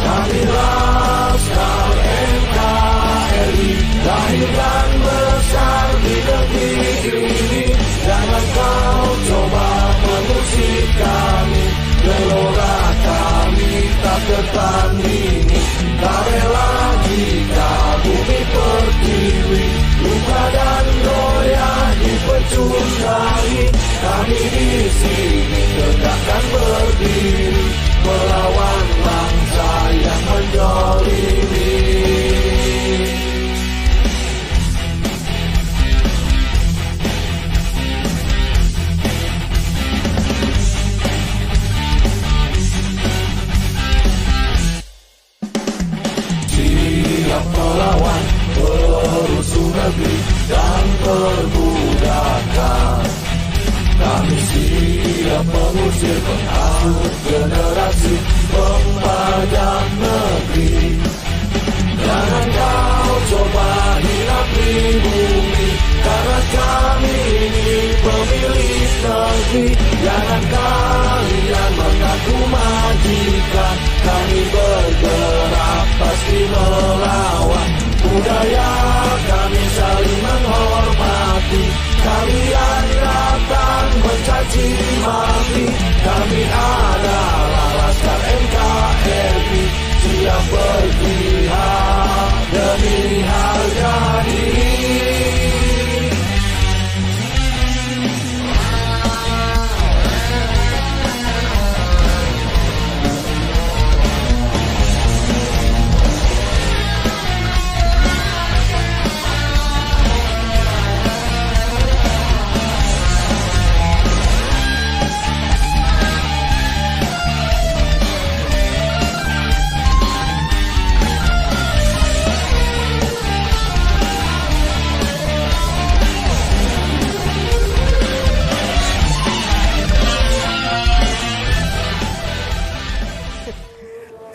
Kami Laskar NKRI, lahir dan besar di negeri ini. Jangan kau coba mengusik kami, gelora kami tak tertandingi. Tak rela jika bumi pertiwi, luka dan goyah dipecundangi. Kami di sini tegakkan berdiri, melawan bangsa yang menzalimi. Siap melawan perusuh negeri dan perbudakan. Kami siap mengusir penghasut generasi pembajak negeri. Jangan kau coba hina pribumi, karena kami ini pemilik negeri. Jangan kalian mengaku majikan, kami bergerak pasti melawan. Budaya kami saling menghormati, kalian datang mencaci maki. Kami adalah Laskar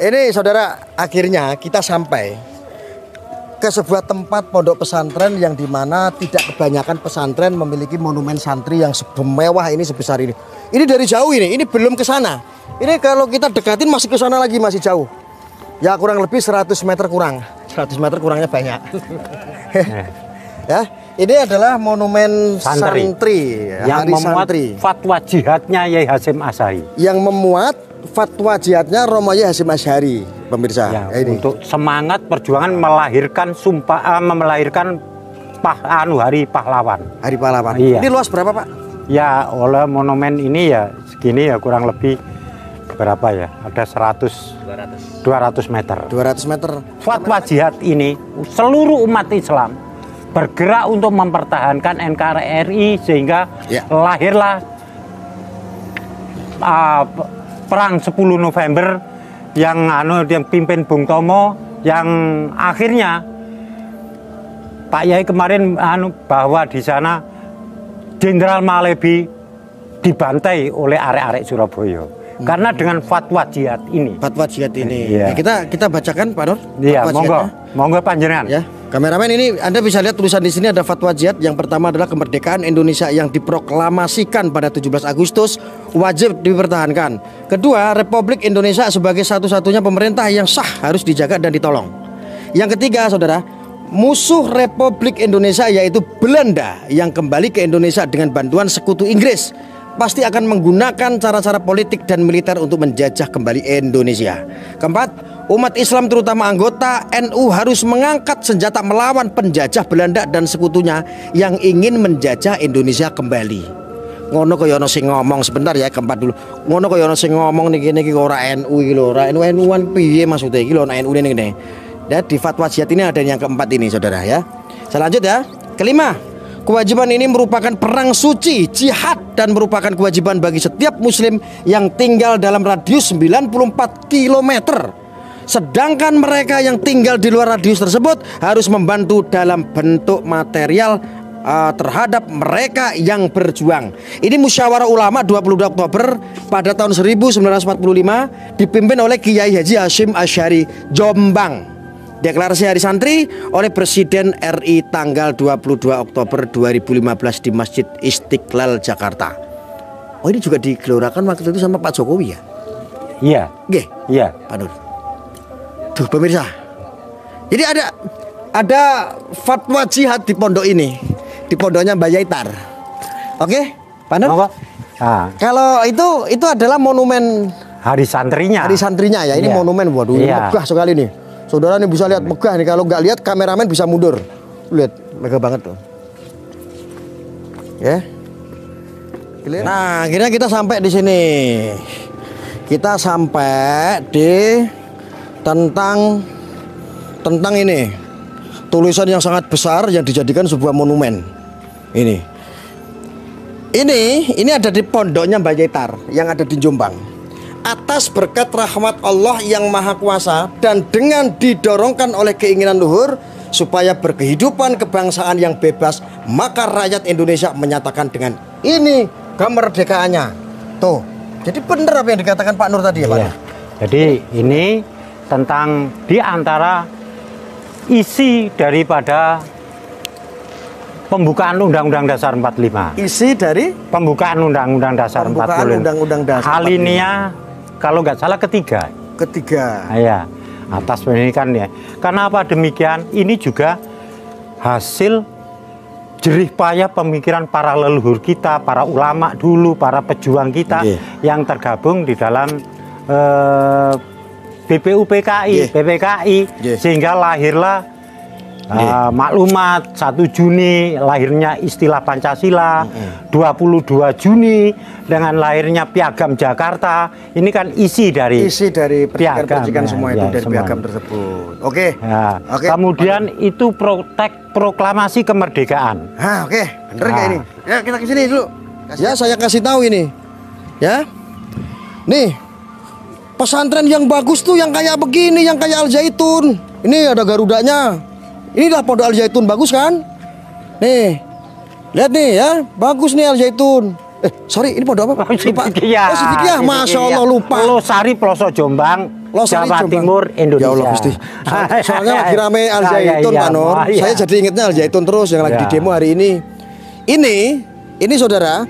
Ini saudara, akhirnya kita sampai ke sebuah tempat pondok pesantren yang dimana tidak kebanyakan pesantren memiliki monumen santri yang semewah ini, sebesar ini. Ini dari jauh ini belum ke sana. Ini kalau kita dekatin masih ke sana lagi, masih jauh. Ya kurang lebih 100 meter kurang. 100 meter kurangnya banyak. Ya, ini adalah monumen santri yang hari memuat santri. fatwa jihadnya Yai Hasyim Asy'ari. Yang memuat fatwa jihadnya Romo Yai Hasyim Asy'ari, pemirsa. Ya, ini. untuk semangat perjuangan melahirkan melahirkan hari pahlawan. Hari pahlawan. Iya. Ini luas berapa, Pak? Ya, oleh monumen ini ya segini ya kurang lebih berapa ya? Ada 200 meter. 200 meter. Fatwa jihad ini seluruh umat Islam bergerak untuk mempertahankan NKRI sehingga lahirlah perang 10 November yang pimpin Bung Tomo, yang akhirnya Pak Yai kemarin bahwa di sana Jenderal Malebi dibantai oleh arek-arek Surabaya. Karena dengan fatwa jihad ini. Fatwa jihad ini. Iya. Ya, kita bacakan, Pak Nur. Iya, monggo panjenengan. Ya, kameramen ini Anda bisa lihat tulisan di sini ada fatwa jihad. Yang pertama adalah kemerdekaan Indonesia yang diproklamasikan pada 17 Agustus wajib dipertahankan. Kedua, Republik Indonesia sebagai satu-satunya pemerintah yang sah harus dijaga dan ditolong. Yang ketiga, saudara, musuh Republik Indonesia yaitu Belanda yang kembali ke Indonesia dengan bantuan sekutu Inggris pasti akan menggunakan cara-cara politik dan militer untuk menjajah kembali Indonesia. Keempat, umat Islam terutama anggota NU harus mengangkat senjata melawan penjajah Belanda dan sekutunya yang ingin menjajah Indonesia kembali. Ngono kaya ono sing ngomong, sebentar ya, keempat dulu. Ngono kaya ono sing ngomong niki ora NU iki lho, ora NU-an piye maksudnya iki lho, ono NU ngene. Dan di fatwa jihad ini ada yang keempat ini, saudara ya. Saya lanjut ya. Kelima, kewajiban ini merupakan perang suci, jihad, dan merupakan kewajiban bagi setiap muslim yang tinggal dalam radius 94 km. Sedangkan mereka yang tinggal di luar radius tersebut harus membantu dalam bentuk material terhadap mereka yang berjuang. Ini musyawarah ulama 22 Oktober pada tahun 1945 dipimpin oleh Kiai Haji Hasyim Asy'ari Jombang. Deklarasi Hari Santri oleh Presiden RI tanggal 22 Oktober 2015 di Masjid Istiqlal Jakarta. Oh, ini juga digelorkan waktu itu sama Pak Jokowi ya? Iya. Nggih. Iya. Pak Nur. Tuh pemirsa. Jadi ada fatwa jihad di pondok ini. Di pondoknya Mbah Yaitar. Oke, Pak Nur? Nah, kalau itu adalah monumen hari santrinya. Hari santrinya ya. Ini monumen, waduh, megah sekali nih. Saudara nih bisa lihat megah nih, kalau nggak lihat kameramen bisa mundur. Lihat, megah banget tuh. Ya. Nah, akhirnya kita sampai di sini. Kita sampai di tentang ini. Tulisan yang sangat besar yang dijadikan sebuah monumen. Ini ada di pondoknya Mbah Yaitar yang ada di Jombang. Atas berkat rahmat Allah yang Maha Kuasa dan dengan didorongkan oleh keinginan luhur supaya berkehidupan kebangsaan yang bebas, maka rakyat Indonesia menyatakan dengan ini kemerdekaannya. Tuh, jadi benar apa yang dikatakan Pak Nur tadi ya, Pak? Jadi ini tentang di antara isi daripada pembukaan Undang-Undang Dasar 45. Isi dari pembukaan Undang-Undang Dasar 45. Undang-Undang Dasar 45. Alinea kalau nggak salah ketiga. Ya, atas pendidikan ya. Kenapa demikian? Ini juga hasil jerih payah pemikiran para leluhur kita, para ulama dulu, para pejuang kita yang tergabung di dalam BPUPKI, sehingga lahirlah maklumat 1 Juni lahirnya istilah Pancasila, 22 Juni dengan lahirnya Piagam Jakarta. Ini kan isi dari piagam semua itu dari piagam tersebut. Oke. Kemudian itu proklamasi kemerdekaan. Bener nggak ini? Ya, kita kesini dulu. Ya, saya kasih tahu ini. Ya. Nih. Pesantren yang bagus tuh yang kayak begini, yang kayak Al Zaitun. Ini ada garudanya. Inilah pondok Al Zaitun, bagus kan? Nih, lihat nih ya, bagus nih Al Zaitun. Sorry, ini pondok apa? Lupa. Sidikiyah. Masya Allah lupa. Losari Pelosok Jombang. Jawa Jombang. Timur, Indonesia. Ya Allah Gusti. Soalnya lagi rame Al Zaitun Iya, Pak Nur. iya. Saya jadi ingetnya Al Zaitun terus yang lagi Ya. di demo hari ini. Ini saudara,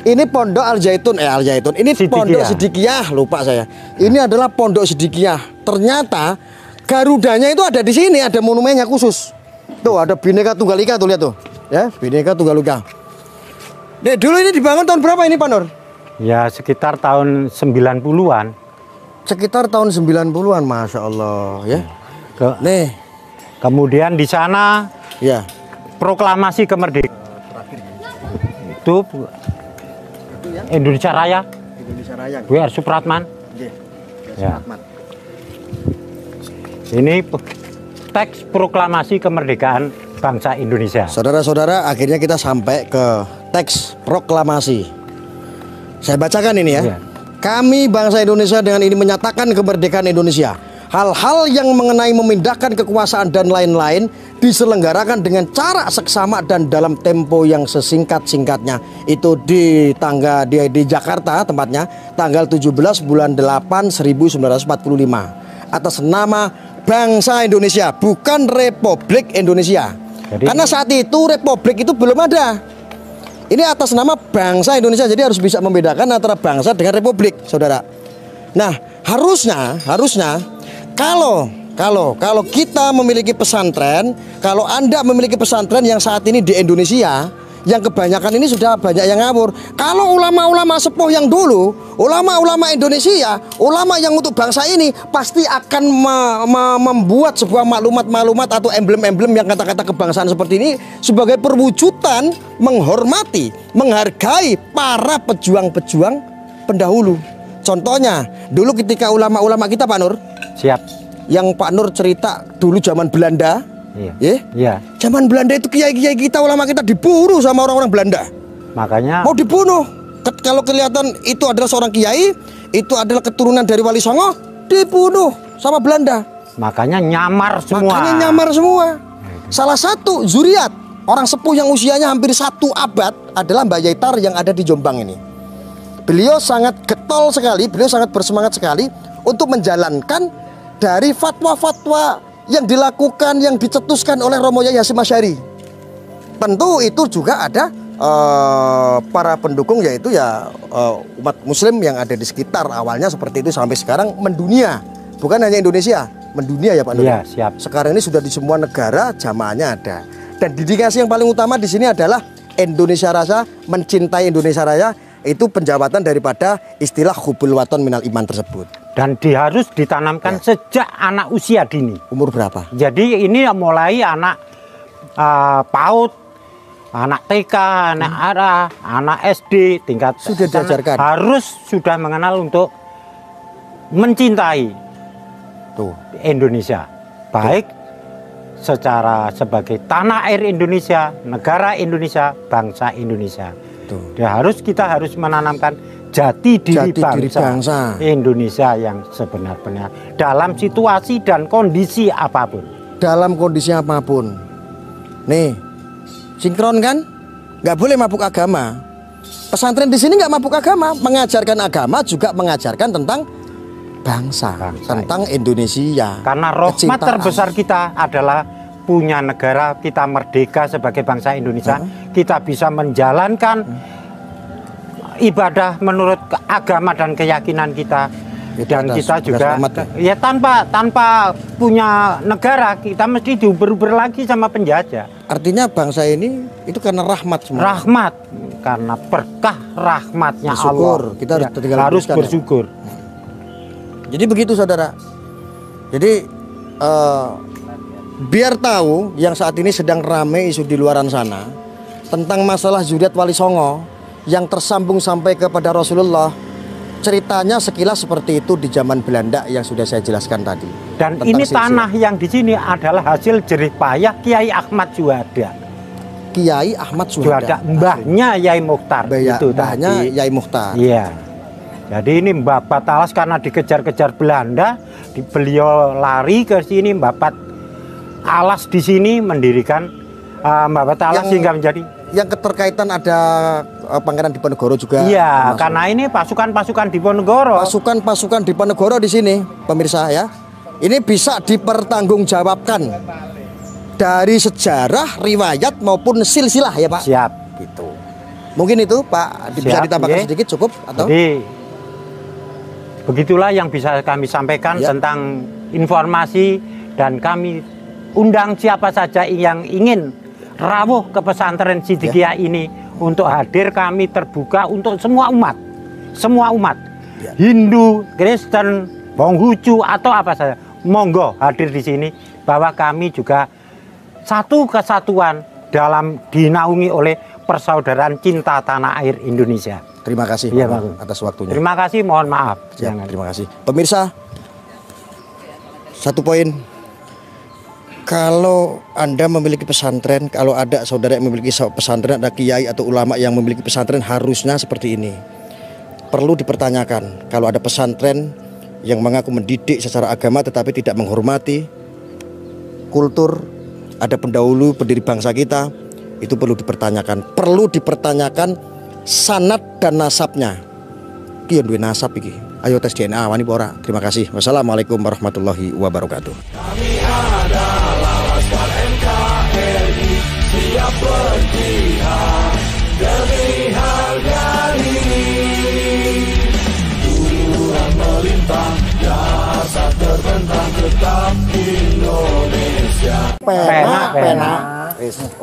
ini Pondok Al Zaitun, Al Zaitun. Ini Sidikiyah. Pondok Sidikiyah, lupa saya. Ini adalah Pondok Sidikiyah. Ternyata Garudanya itu ada di sini, ada monumennya khusus. Tuh ada Bhinneka Tunggal Ika tuh, lihat tuh. Ya, Bhinneka Tunggal Ika. Nih, dulu ini dibangun tahun berapa ini Pak Nur? Ya sekitar tahun 90-an. Sekitar tahun 90-an, Masya Allah ya. Nih, Kemudian di sana ya. proklamasi kemerdekaan. Itu Indonesia Raya, Indonesia Raya. W.R. Supratman. Ya. Ini teks proklamasi kemerdekaan bangsa Indonesia. Saudara-saudara, akhirnya kita sampai ke teks proklamasi. Saya bacakan ini ya. Iya. Kami bangsa Indonesia dengan ini menyatakan kemerdekaan Indonesia. Hal-hal yang mengenai memindahkan kekuasaan dan lain-lain diselenggarakan dengan cara seksama dan dalam tempo yang sesingkat-singkatnya. Itu di Jakarta tempatnya, tanggal 17 bulan 8 1945. Atas nama bangsa Indonesia, bukan Republik Indonesia. Jadi, karena saat itu Republik itu belum ada. Ini atas nama bangsa Indonesia, jadi harus bisa membedakan antara bangsa dengan Republik, saudara. Nah, harusnya kalau kita memiliki pesantren, kalau Anda memiliki pesantren yang saat ini di Indonesia, yang kebanyakan ini sudah banyak yang ngawur. Kalau ulama-ulama sepuh yang dulu, ulama-ulama Indonesia, ulama yang untuk bangsa ini pasti akan membuat sebuah maklumat-maklumat atau emblem-emblem yang kata-kata kebangsaan seperti ini sebagai perwujudan menghormati, menghargai para pejuang-pejuang pendahulu. Contohnya, dulu ketika ulama-ulama kita Pak Nur, siap. yang Pak Nur cerita dulu zaman Belanda. Iya. Iya. Zaman Belanda itu kiai-kiai kita, ulama kita diburu sama orang-orang Belanda. Makanya Mau dibunuh. Kalau kelihatan itu adalah seorang kiai, itu adalah keturunan dari Wali Songo, dibunuh sama Belanda. makanya nyamar semua. Makanya nyamar semua. Salah satu zuriat orang sepuh yang usianya hampir 1 abad adalah Mbah Yaitar yang ada di Jombang ini. Beliau sangat getol sekali, beliau sangat bersemangat sekali untuk menjalankan dari fatwa-fatwa yang dilakukan, yang dicetuskan oleh Romo Yai Hasyim Asy'ari. Tentu itu juga ada para pendukung, yaitu ya umat muslim yang ada di sekitar. Awalnya seperti itu, sampai sekarang mendunia. Bukan hanya Indonesia, mendunia ya Pak Nur. Iya, siap. Sekarang ini sudah di semua negara jamaahnya ada. Dan dedikasi yang paling utama di sini adalah Indonesia Rasa, mencintai Indonesia Raya. Itu penjawatan daripada istilah hubul waton minal iman tersebut. Dan harus ditanamkan sejak anak usia dini. Umur berapa? Jadi ini mulai anak PAUD, anak TK, anak ARA, anak SD, tingkat Sudah diajarkan. harus sudah mengenal untuk mencintai Tuh. Indonesia. Baik secara sebagai tanah air Indonesia, negara Indonesia, bangsa Indonesia. Tuh. Kita harus menanamkan jati diri bangsa Indonesia yang sebenar-benar dalam situasi dan kondisi apapun. Dalam kondisi apapun. Nih, sinkron kan? Nggak boleh mabuk agama. Pesantren di sini nggak mabuk agama, mengajarkan agama juga mengajarkan tentang bangsa. Tentang Indonesia. Karena rahmat kecintaan. terbesar kita adalah punya negara, kita merdeka sebagai bangsa Indonesia, kita bisa menjalankan ibadah menurut agama dan keyakinan kita. Dan kita juga ya tanpa punya negara kita mesti diuber-uber lagi sama penjajah. Artinya bangsa ini itu karena rahmat semua. Rahmat, karena berkah rahmatnya Bersyukur. Allah. Kita harus bersyukur. Jadi begitu saudara. Jadi biar tahu yang saat ini sedang ramai isu di luaran sana tentang masalah zuriat Wali Songo yang tersambung sampai kepada Rasulullah. Ceritanya sekilas seperti itu di zaman Belanda yang sudah saya jelaskan tadi. Dan ini tanah yang di sini adalah hasil jerih payah Kiai Ahmad Juanda. Kiai Ahmad Juanda. Mbahnya Yai Mukhtar. Itu mbahnya Yai Mukhtar. Iya. Jadi ini Mbah Batalas karena dikejar-kejar Belanda, beliau lari ke sini, Mbah Batalas di sini mendirikan Mbah Batalas sehingga menjadi yang keterkaitan ada Pangeran Diponegoro juga. Iya, karena ini pasukan-pasukan Diponegoro. Pasukan-pasukan Diponegoro di sini, pemirsa ya. Ini bisa dipertanggungjawabkan dari sejarah, riwayat maupun silsilah ya Pak. Siap. Gitu. Mungkin itu Pak bisa Siap, ditambahkan ya. sedikit cukup atau? Jadi begitulah yang bisa kami sampaikan Ya. tentang informasi, dan kami undang siapa saja yang ingin rawuh ke pesantren Sidikiyah ini untuk hadir. Kami terbuka untuk semua umat. Semua umat. Ya. Hindu, Kristen, Konghucu atau apa saja. Monggo hadir di sini, bahwa kami juga satu kesatuan dalam dinaungi oleh persaudaraan cinta tanah air Indonesia. Terima kasih Iya, Pak, Pak. atas waktunya. Terima kasih, mohon maaf. Siap, terima kasih. Pemirsa, satu poin. Kalau Anda memiliki pesantren, kalau ada saudara yang memiliki pesantren, ada kiai atau ulama yang memiliki pesantren, harusnya seperti ini. Perlu dipertanyakan, kalau ada pesantren yang mengaku mendidik secara agama tetapi tidak menghormati kultur, ada pendahulu pendiri bangsa kita, itu perlu dipertanyakan. Perlu dipertanyakan sanad dan nasabnya. Ki duwe nasab iki. Ayo tes DNA wani apa ora? Terima kasih. Wassalamualaikum warahmatullahi wabarakatuh. Kami adalah Laskar NKRI, siap berjihad demi harga diri. Tuhan melintang, jasad terbentang, tetap Indonesia. Pena.